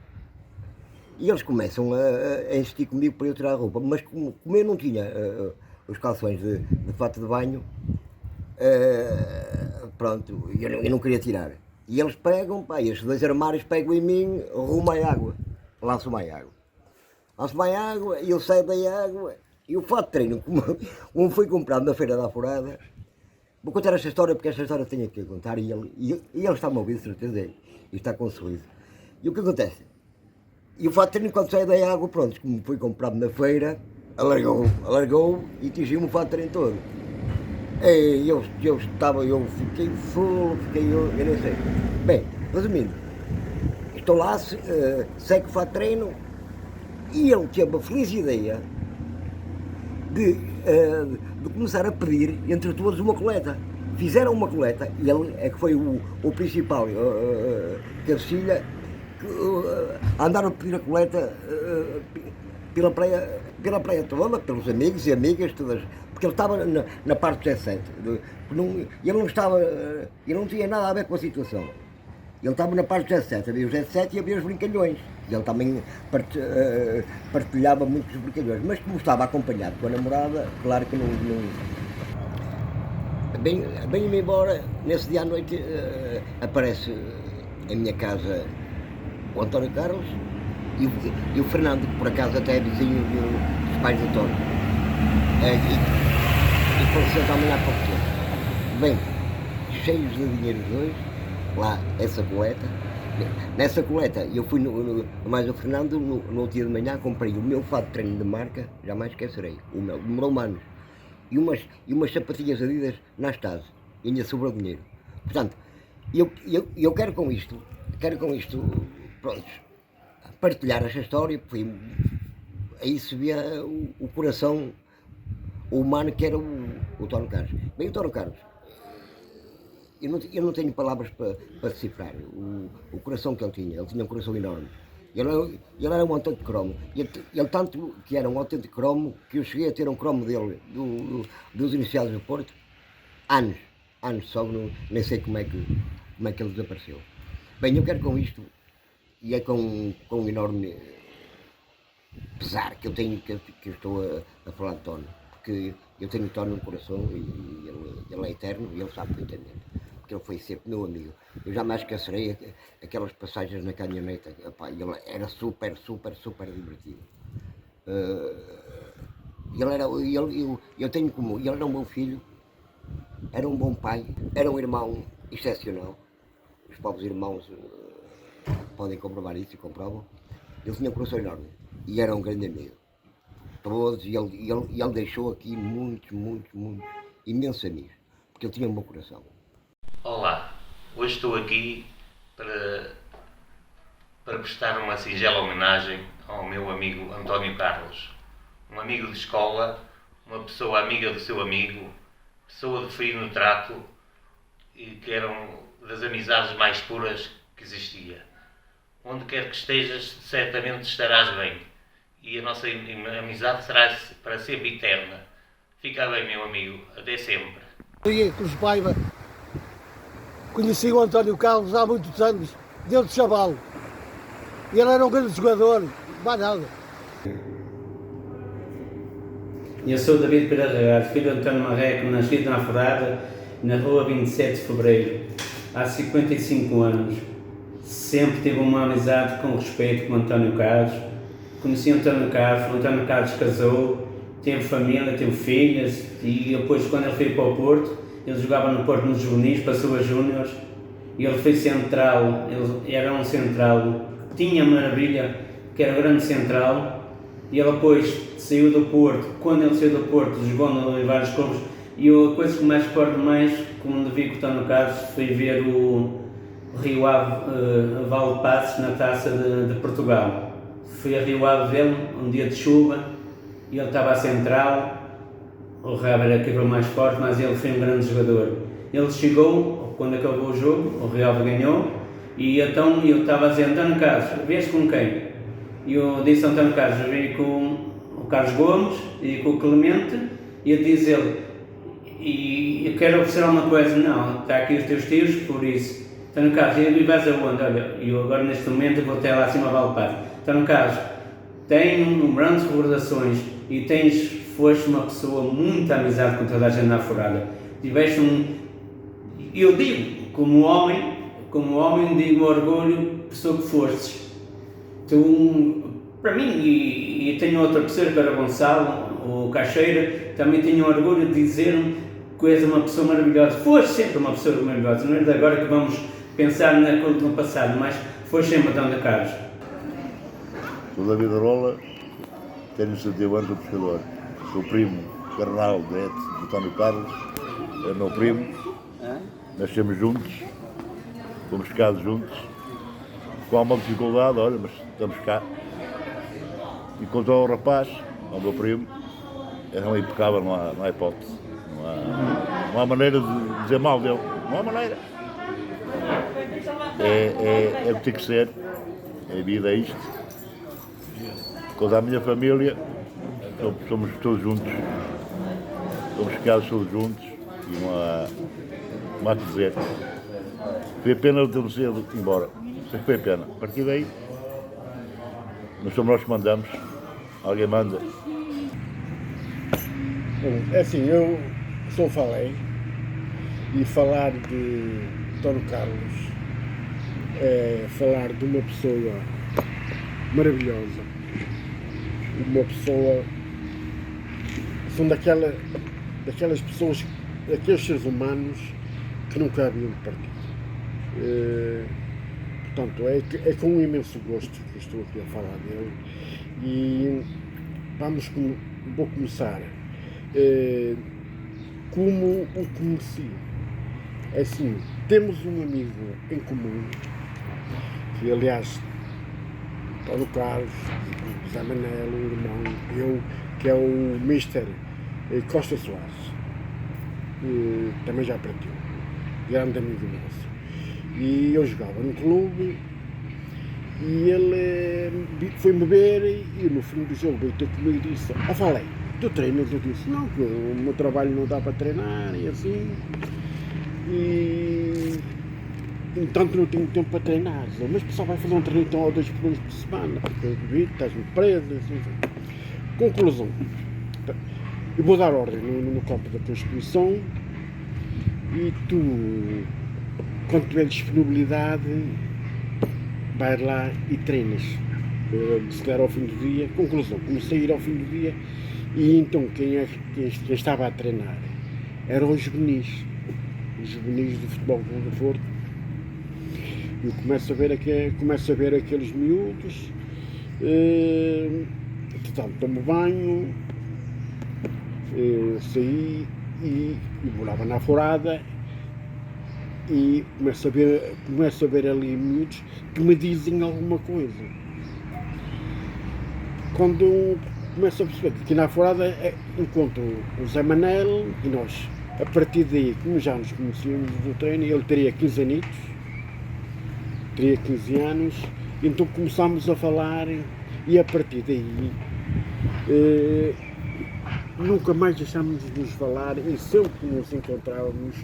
[SPEAKER 10] E eles começam a insistir comigo para eu tirar a roupa, mas como eu não tinha os calções de fato de banho, pronto, eu não queria tirar. E eles pegam, pá, estes 2 armários pegam em mim, rumo à água, lançam-me à água. Lançam-me à água e eu saio da água e o fato de treino, como foi comprado na Feira da Furada. Vou contar esta história porque esta história tenho que contar e ele está-me a ouvir, de certeza, e está com um sorriso. E o que acontece? E o fato de treino, quando sai da água, pronto, como foi comprado na feira, alargou e atingiu-me o fato de treino todo. E eu fiquei fulo, eu nem sei. Bem, resumindo, estou lá, seco o fato de treino e ele teve a feliz ideia de começar a pedir entre todos uma coleta. Fizeram uma coleta e ele é que foi o principal cabecilha andaram a pedir a coleta pela praia toda, pelos amigos e amigas, todas, porque ele estava na parte do G7. Ele não tinha nada a ver com a situação. Ele estava na parte do G7, havia o G7 e havia os brincalhões. E ele também partilhava muitos brincalhões, mas como estava acompanhado com a namorada, claro que não. Bem-me embora, nesse dia à noite aparece em minha casa o António Carlos e o Fernando, que por acaso até é vizinho dos pais do António. E faleceu também há pouco tempo. Bem, cheios de dinheiro os dois, lá essa coleta. Nessa coleta, eu fui mais o Fernando, no outro dia de manhã, comprei o meu fato de treino de marca, jamais esquecerei, demorou anos, e umas sapatilhas Adidas na Stasi, e ainda sobrou dinheiro. Portanto, eu quero com isto, pronto, partilhar esta história, porque aí se via o coração humano que era o António Carlos. Bem, o António Carlos, eu não tenho palavras para decifrar o coração que ele tinha um coração enorme. Ele era um autêntico cromo, ele tanto que era um autêntico cromo, que eu cheguei a ter um cromo dele, dos iniciados do Porto, anos só, nem sei como é que ele desapareceu. Bem, eu quero com isto, e é com um enorme pesar que eu tenho, que eu estou a falar de Tónio, porque eu tenho Tónio no coração e ele é eterno e ele sabe perfeitamente. Porque ele foi sempre meu amigo. Eu jamais esquecerei aquelas passagens na caminhoneta. Epá, ele era super divertido. Eu tenho como, ele era um bom filho, era um bom pai, era um irmão excepcional. Os povos irmãos podem comprovar isso e comprovam. Ele tinha um coração enorme e era um grande amigo. Todos, e ele deixou aqui muitos, imensos amigos, porque ele tinha um bom coração.
[SPEAKER 12] Olá, hoje estou aqui para prestar uma singela homenagem ao meu amigo António Carlos, um amigo de escola, uma pessoa amiga do seu amigo, pessoa de fino trato e que eram das amizades mais puras que existia. Onde quer que estejas, certamente estarás bem e a nossa amizade será para sempre eterna. Fica bem, meu amigo, até sempre.
[SPEAKER 13] Cruz Paiva. Conheci o António Carlos há muitos anos, desde chaval. E ele era um grande jogador, mais nada.
[SPEAKER 14] Eu sou David Pereira Regato, filho de António Marreco, nascido na Forada, na rua 27 de Fevereiro, há 55 anos. Sempre tive uma amizade com respeito com o António Carlos. Conheci o António Carlos casou, teve família, teve filhas, e depois, quando ele foi para o Porto, ele jogava no Porto nos juvenis, passou a júniores, e ele foi central, ele era um central, tinha maravilha, que era grande central, e ele depois saiu do Porto. Quando ele saiu do Porto, jogou em vários clubes, e a coisa que mais recordo mais, quando vi que está no caso, foi ver o Rio Ave Valde-Passos na Taça de Portugal. Fui a Rio Ave vê-lo, um dia de chuva, e ele estava à central. O Rio era quebrou mais forte, mas ele foi um grande jogador. Ele chegou, quando acabou o jogo, o Rio Ave ganhou, e então eu estava a dizer: António Carlos, vieste com quem? E eu disse: António Carlos, eu vim com o Carlos Gomes e com o Clemente, e eu disse ele: e eu quero oferecer alguma coisa. Não, está aqui os teus tios, por isso. António Carlos, e vais aonde? Olha, eu agora neste momento vou até lá acima a Valpaz. António Carlos, tenho grandes recordações e foste uma pessoa muito amizade com toda a gente na Forada. Tiveste eu digo, como homem digo orgulho, pessoa que fostes. Tu, para mim, e tenho outra pessoa que era Gonçalo, o Caixeira, também tenho orgulho de dizer que és uma pessoa maravilhosa. Foste sempre uma pessoa maravilhosa, não é de agora que vamos pensar no passado, mas foste sempre António Carlos.
[SPEAKER 15] Sou David Arola, tenho 71 anos, sou pescador. Sou primo carnal de António Carlos, é meu primo. Nascemos juntos, fomos pescados juntos. Com alguma dificuldade, olha, mas estamos cá. E quanto ao rapaz, ao meu primo, era um impecável, não há hipótese. Não há maneira de dizer mal dele, não há maneira. É o que tem que ser. A vida é isto. Quando a minha família, somos todos juntos. Somos criados todos juntos e não há que dizer. Foi pena eu ter cedo embora. Sei que foi pena. A partir daí, não somos nós que mandamos. Alguém manda.
[SPEAKER 16] Bom, é assim, eu só falei e falar de António Carlos é falar de uma pessoa maravilhosa, uma pessoa, são daquelas pessoas, daqueles seres humanos que nunca haviam de partir. Portanto, é com um imenso gosto que estou aqui a falar dele e vou começar como o conheci. É assim, temos um amigo em comum, que aliás, António Carlos, o Zé Manelo, o irmão, eu, que é o Mister Costa Soares, também já partiu, grande amigo nosso. E eu jogava no clube e ele foi-me ver e no fim do jogo veio ter comigo e disse: falei, tu treinas? Eu disse: não, que o meu trabalho não dá para treinar e assim. E entanto não tenho tempo para treinar. Mas só vai fazer um treino então, ou 2 por semana, porque eu vi que estás-me preso. Assim. Conclusão: eu vou dar ordem no campo da tua exposição e tu, quando tiver disponibilidade, vais lá e treinas. Se der ao fim do dia. Conclusão: comecei a ir ao fim do dia e então quem estava a treinar eram os juvenis do Futebol Clube do Porto. Eu começo a ver aqueles miúdos, portanto, tomo banho, saí e morava na Forada e começo a ver ali miúdos que me dizem alguma coisa. Quando eu começo a perceber que aqui na Forada encontro o Zé Manel e nós, a partir daí, como já nos conhecíamos do treino, ele teria 15 anos, então começámos a falar e a partir daí nunca mais deixámos de nos falar e sempre que nos encontrávamos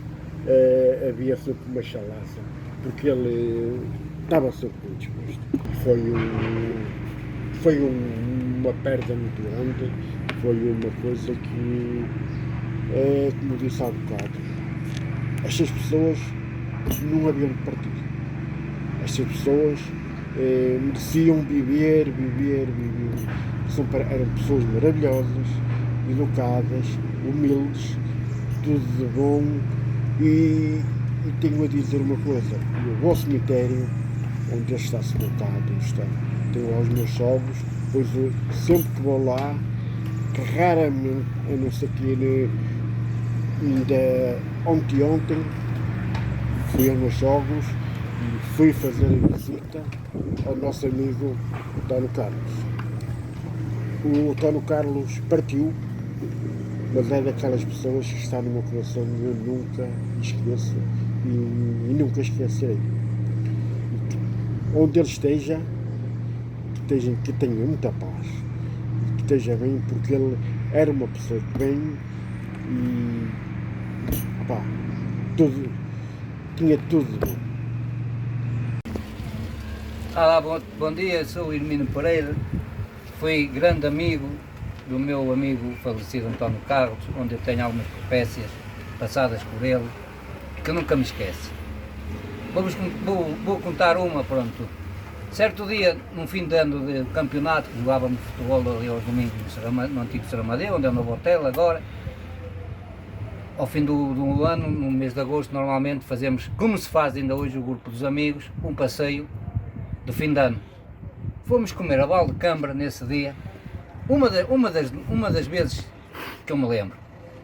[SPEAKER 16] havia sempre uma chalaça, porque ele estava sempre disposto. Foi uma perda muito grande, foi uma coisa que, como disse há bocado, estas pessoas não haviam de partir. Estas pessoas mereciam viver. Eram pessoas maravilhosas, educadas, humildes, tudo de bom. E tenho a dizer uma coisa: o vosso cemitério, onde ele está sepultado, tenho lá os meus sogros, pois eu, sempre que vou lá, que raramente, a não ser que ainda ontem fui aos meus sogros e fui fazer a visita ao nosso amigo António Carlos. O António Carlos partiu, mas é daquelas pessoas que está no meu coração e eu nunca esqueço e nunca esquecerei. Onde ele esteja, que tenha muita paz, que esteja bem, porque ele era uma pessoa de bem e tinha tudo de bom.
[SPEAKER 17] Olá, bom dia, sou o Hermínio Pereira, fui grande amigo do meu amigo falecido António Carlos, onde eu tenho algumas peripécias passadas por ele, que nunca me esquece. Vou contar uma, pronto. Certo dia, num fim de ano de campeonato, que jogávamos futebol ali aos domingos no antigo Saramadeu, onde é o novo hotel agora, ao fim do ano, no mês de agosto, normalmente fazemos, como se faz ainda hoje o grupo dos amigos, um passeio de fim de ano. Fomos comer a Valdecambra nesse dia, uma das vezes que eu me lembro.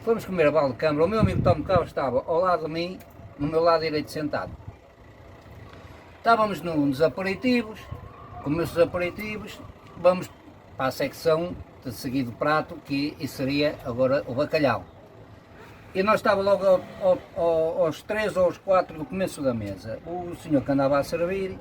[SPEAKER 17] Fomos comer a Valdecambra, o meu amigo Tom Carlos estava ao lado de mim, no meu lado direito sentado. Estávamos nos aperitivos, comemos os aperitivos, vamos para a secção de seguido prato, que seria agora o bacalhau. E nós estávamos logo aos 3 ou aos 4 do começo da mesa. O senhor que andava a servir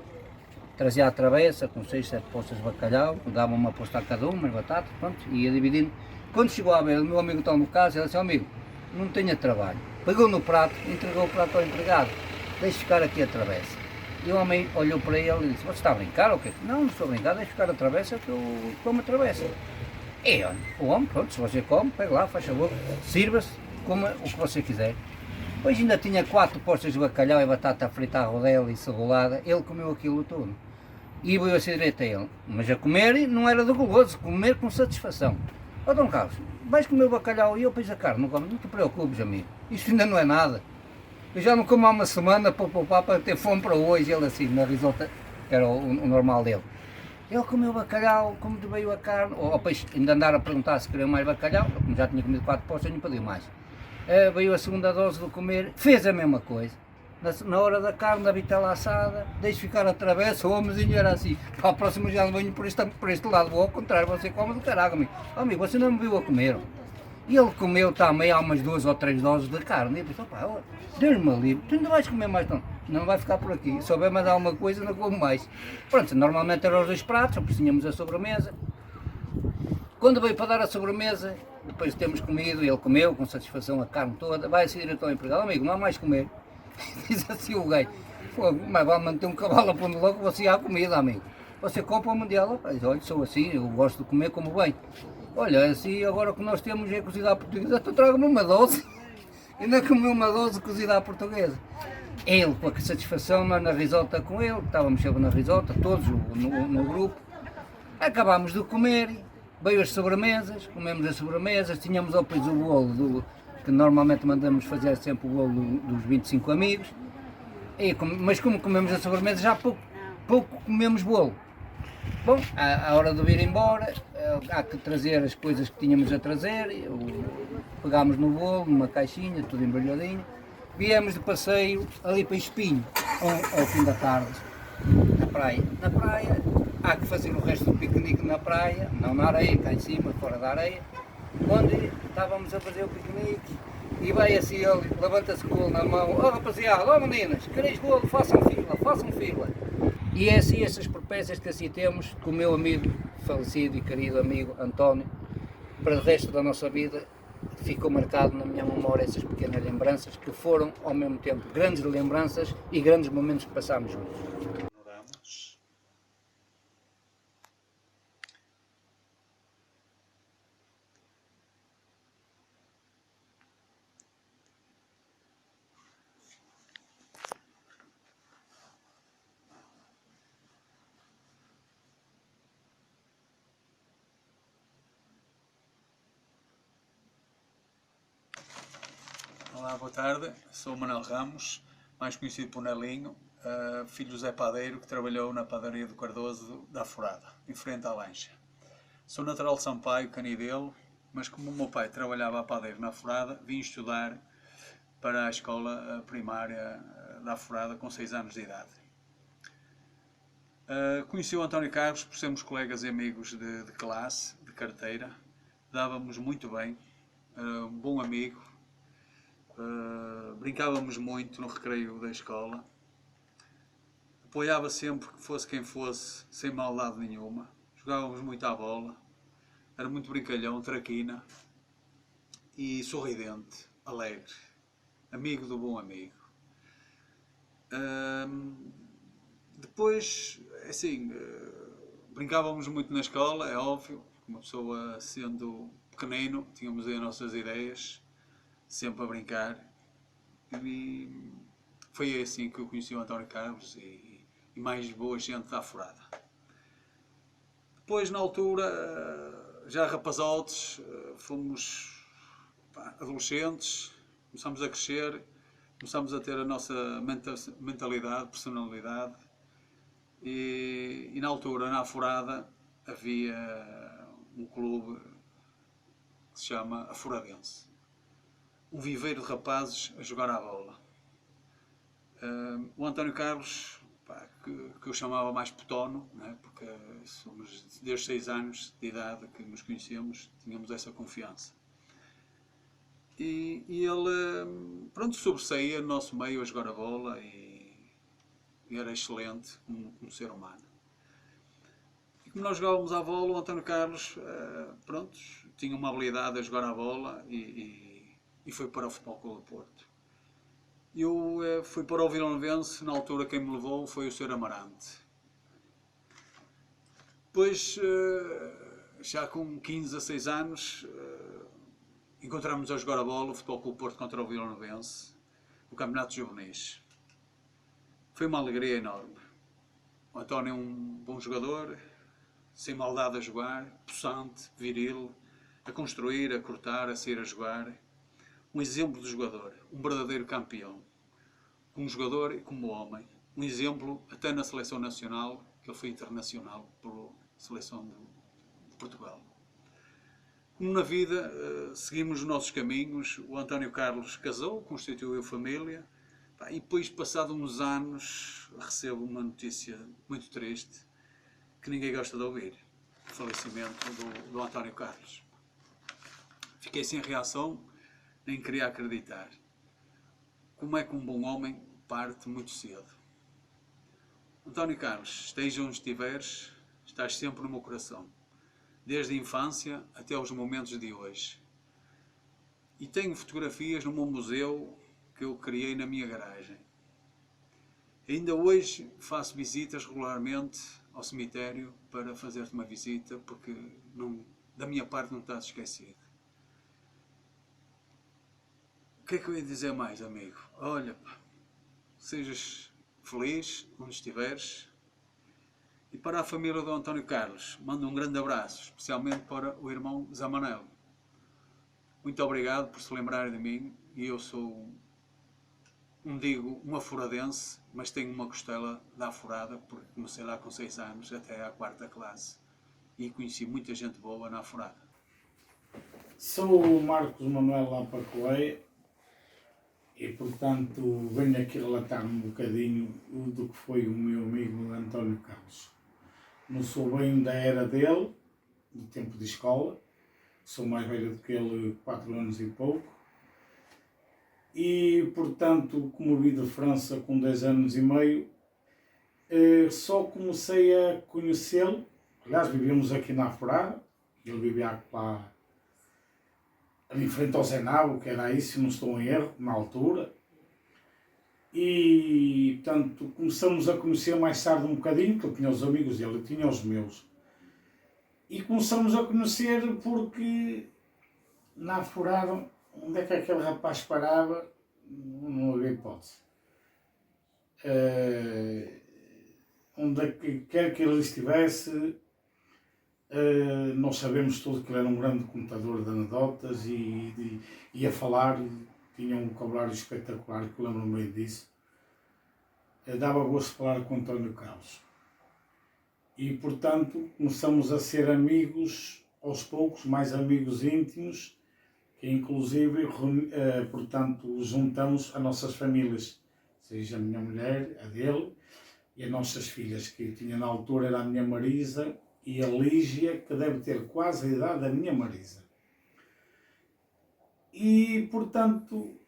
[SPEAKER 17] trazia a travessa com 6, 7 postas de bacalhau, dava uma posta a cada uma, as batatas, pronto, e ia dividindo. Quando chegou a ver, o meu amigo está no caso, ele disse, amigo, não tenha trabalho. Pegou no prato, entregou o prato ao empregado, deixe ficar aqui a travessa. E o homem olhou para ele e disse, você está a brincar ou quê? Não estou a brincar, deixe ficar a travessa que eu como a travessa. E olha, o homem, pronto, se você come, pega lá, faz favor, sirva-se, coma o que você quiser. Depois ainda tinha 4 postas de bacalhau e batata frita à rodela e cebulada, ele comeu aquilo tudo. E veio assim direito a ele, mas a comer não era de goloso, comer com satisfação. Ó Dom Carlos, vais comer o bacalhau e eu pus a carne, não como, não te preocupes, amigo, isto ainda não é nada. Eu já não como há uma semana para poupar para ter fome para hoje, ele assim, na risota, que era o normal dele. Ele comeu bacalhau, como te veio a carne, ou depois ainda andaram a perguntar se queriam mais bacalhau, como já tinha comido 4 postas, não pediu mais. Veio a segunda dose de comer, fez a mesma coisa. Na hora da carne, da vitela assada, deixe ficar a travessa, o homenzinho era assim, para a próxima já não venho por este lado, vou ao contrário, você come do caralho, amigo. Oh, amigo, você não me viu a comer. E ele comeu também há umas 2 ou 3 doses de carne, e eu disse, opá, Deus-me livre, tu ainda vais comer mais, não vai ficar por aqui, se houver mais alguma coisa, não como mais. Pronto, normalmente eram os 2 pratos, depois tínhamos a sobremesa. Quando veio para dar a sobremesa, depois de termos comido, ele comeu com satisfação a carne toda, vai assim direto ao empregado, amigo, não há mais comer. Diz assim o gajo, mas vai manter um cavalo a pondo logo, você há comida, amigo. Você compra o mundial, olha, sou assim, eu gosto de comer como bem. Olha, assim, agora que nós temos é cozida à portuguesa, tu traga-me uma dose. Ainda comi uma dose cozida à portuguesa. Ele, com a satisfação, nós na risota com ele, estávamos sempre na risota, todos no grupo. Acabámos de comer, veio as sobremesas, comemos as sobremesas, tínhamos depois o bolo, que normalmente mandamos fazer sempre o bolo dos 25 amigos. Mas como comemos as sobremesas, já pouco comemos bolo. Bom, à hora de vir embora, há que trazer as coisas que tínhamos a trazer, pegámos no bolo, numa caixinha, tudo embrulhadinho, viemos de passeio ali para Espinho, ao fim da tarde, na praia. Na praia, há que fazer o resto do piquenique na praia, não na areia, cá em cima, fora da areia, onde estávamos a fazer o piquenique, e vai assim ele, levanta-se com o bolo na mão, oh rapaziada, oh meninas, quereis bolo, façam fila. E é assim essas peripécias que assim temos com o meu amigo falecido e querido amigo António, para o resto da nossa vida ficou marcado na minha memória essas pequenas lembranças que foram ao mesmo tempo grandes lembranças e grandes momentos que passámos juntos.
[SPEAKER 2] Olá, boa tarde. Sou o Manuel Ramos, mais conhecido por Nelinho, filho do Zé Padeiro, que trabalhou na padaria do Cardoso da Forada, em frente à lancha. Sou natural de Sampaio, Canidelo, mas como o meu pai trabalhava a padeiro na Forada, vim estudar para a escola primária da Forada com 6 anos de idade. Conheci o António Carlos por sermos colegas e amigos de classe, de carteira. Dávamos muito bem, um bom amigo. Brincávamos muito no recreio da escola, apoiava sempre que fosse quem fosse, sem maldade nenhuma, jogávamos muito à bola, era muito brincalhão, traquina e sorridente, alegre, amigo do bom amigo. Depois, assim, brincávamos muito na escola, é óbvio, uma pessoa sendo pequenino, tínhamos aí as nossas ideias, sempre a brincar, e foi assim que eu conheci o António Carlos e mais boa gente da Forada. Depois, na altura, já rapazotes, fomos adolescentes, começámos a crescer, começámos a ter a nossa mentalidade, personalidade, e na altura, na Forada, havia um clube que se chama a Foradense. Um viveiro de rapazes a jogar à bola. O António Carlos, que eu chamava mais Potono, né, porque somos desde 6 anos de idade que nos conhecemos, tínhamos essa confiança. E ele, pronto, sobressaía no nosso meio a jogar a bola e era excelente como ser humano. E como nós jogávamos à bola, o António Carlos, pronto, tinha uma habilidade a jogar à bola e foi para o Futebol Clube do Porto. Eu fui para o Vila Novense, na altura quem me levou foi o Sr. Amarante. Depois, já com 15, 16 anos, encontramos a jogar a bola, o Futebol Clube do Porto contra o Vila Novense, no Campeonato de Juvenis. Foi uma alegria enorme. O António é um bom jogador, sem maldade a jogar, possante, viril, a construir, a cortar, a sair a jogar. Um exemplo de jogador, um verdadeiro campeão. Como jogador e como homem. Um exemplo até na seleção nacional, que ele foi internacional pela seleção de Portugal. Como na vida, seguimos os nossos caminhos. O António Carlos casou, constituiu família. E depois, passados uns anos, recebo uma notícia muito triste, que ninguém gosta de ouvir. O falecimento do António Carlos. Fiquei sem reação, nem queria acreditar. Como é que um bom homem parte muito cedo? António Carlos, esteja onde estiveres, estás sempre no meu coração. Desde a infância até aos momentos de hoje. E tenho fotografias no meu museu que eu criei na minha garagem. Ainda hoje faço visitas regularmente ao cemitério para fazer-te uma visita, porque da minha parte não estás esquecido. O que é que eu ia dizer mais, amigo? Olha, pá, sejas feliz onde estiveres. E para a família do António Carlos, mando um grande abraço, especialmente para o irmão Zé Manel. Muito obrigado por se lembrarem de mim. E eu sou, não digo uma aforadense, mas tenho uma costela da Aforada, porque comecei lá com 6 anos, até à 4ª classe. E conheci muita gente boa na Aforada.
[SPEAKER 11] Sou o Marcos Manuel Lampa Correia e, portanto, venho aqui relatar um bocadinho do que foi o meu amigo António Carlos. Não sou bem da era dele, do tempo de escola, sou mais velho do que ele 4 anos e pouco. E, portanto, como vi de França com 10 anos e meio, só comecei a conhecê-lo. Aliás, vivíamos aqui na Aforada, ele vivia lá ali em frente ao Zenabo, que era isso, se não estou em erro, na altura. E, portanto, começamos a conhecer mais tarde um bocadinho, que eu tinha os amigos dele, eu tinha os meus. E começamos a conhecer porque na Aforada, onde é que aquele rapaz parava, não havia hipótese. Onde é que quer que ele estivesse, nós sabemos tudo que ele era um grande contador de anedotas e a falar, tinha um vocabulário espetacular, que lembro-me bem disso. Dava gosto de falar com António Carlos. E, portanto, começamos a ser amigos, aos poucos, mais amigos íntimos, que inclusive, portanto, juntamos as nossas famílias, seja a minha mulher, a dele, e as nossas filhas, que eu tinha na altura, era a minha Marisa e a Lígia, que deve ter quase a idade da minha Marisa. E, portanto,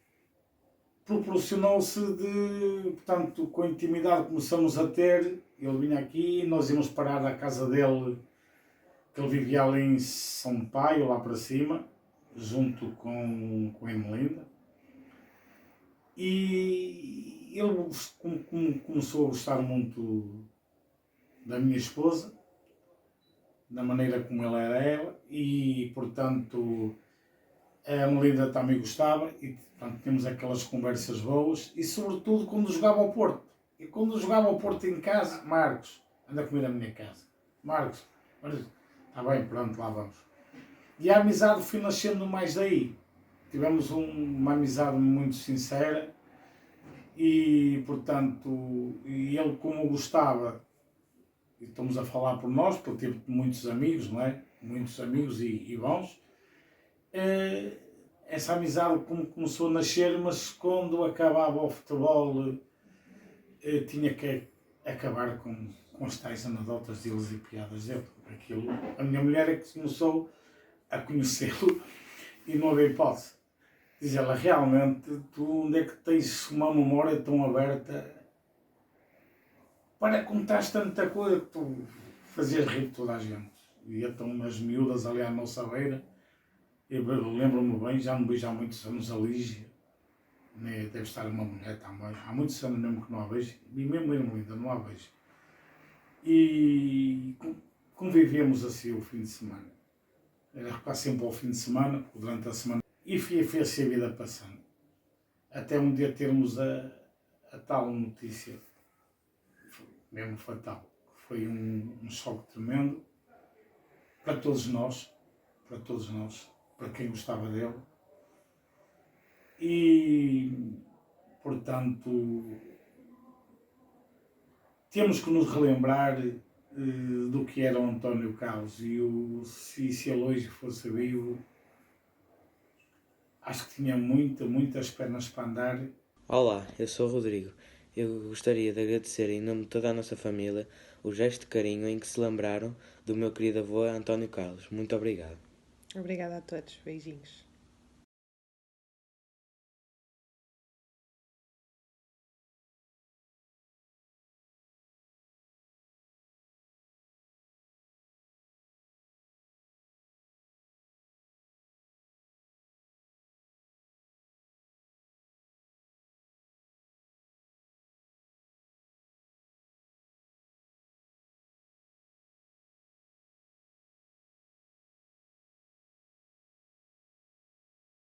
[SPEAKER 11] proporcionou-se portanto, com a intimidade que começamos a ter, ele vinha aqui, nós íamos parar à casa dele, que ele vivia ali em São Paio, lá para cima, junto com a Emelinda. E ele começou a gostar muito da minha esposa, da maneira como ela era ela, e, portanto, a Emelinda também gostava, e, portanto, tínhamos aquelas conversas boas, e, sobretudo, quando jogava ao Porto. E quando jogava ao Porto em casa, Marcos, anda a comer na minha casa. Marcos, está bem, pronto, lá vamos. E a amizade foi nascendo mais daí. Tivemos uma amizade muito sincera e, portanto, ele como gostava, e estamos a falar por nós, porque teve muitos amigos, não é? Muitos amigos e bons. Essa amizade como começou a nascer, mas quando acabava o futebol tinha que acabar com as tais anedotas deles e piadas dele. Aquilo, a minha mulher é que começou a conhecê-lo e não havia hipótese. Diz ela, realmente, tu onde é que tens uma memória tão aberta para contar tanta coisa que tu fazias rir de toda a gente. E então umas miúdas ali à nossa beira, eu lembro-me bem, já não vejo há muitos anos a Lígia, né? Deve estar uma mulher também, há muitos anos mesmo que não a vejo, e mesmo ainda não a vejo. E convivemos assim o fim de semana. Era quase sempre ao fim de semana, durante a semana, e fez-se a vida passando. Até um dia termos a tal notícia, mesmo fatal, que foi um choque tremendo para todos nós, para quem gostava dele. E, portanto, temos que nos relembrar do que era o António Carlos, e se ele hoje fosse vivo, acho que tinha muitas pernas para andar.
[SPEAKER 18] Olá, eu sou o Rodrigo. Eu gostaria de agradecer em nome de toda a nossa família o gesto de carinho em que se lembraram do meu querido avô António Carlos. Muito obrigado.
[SPEAKER 19] Obrigada a todos. Beijinhos.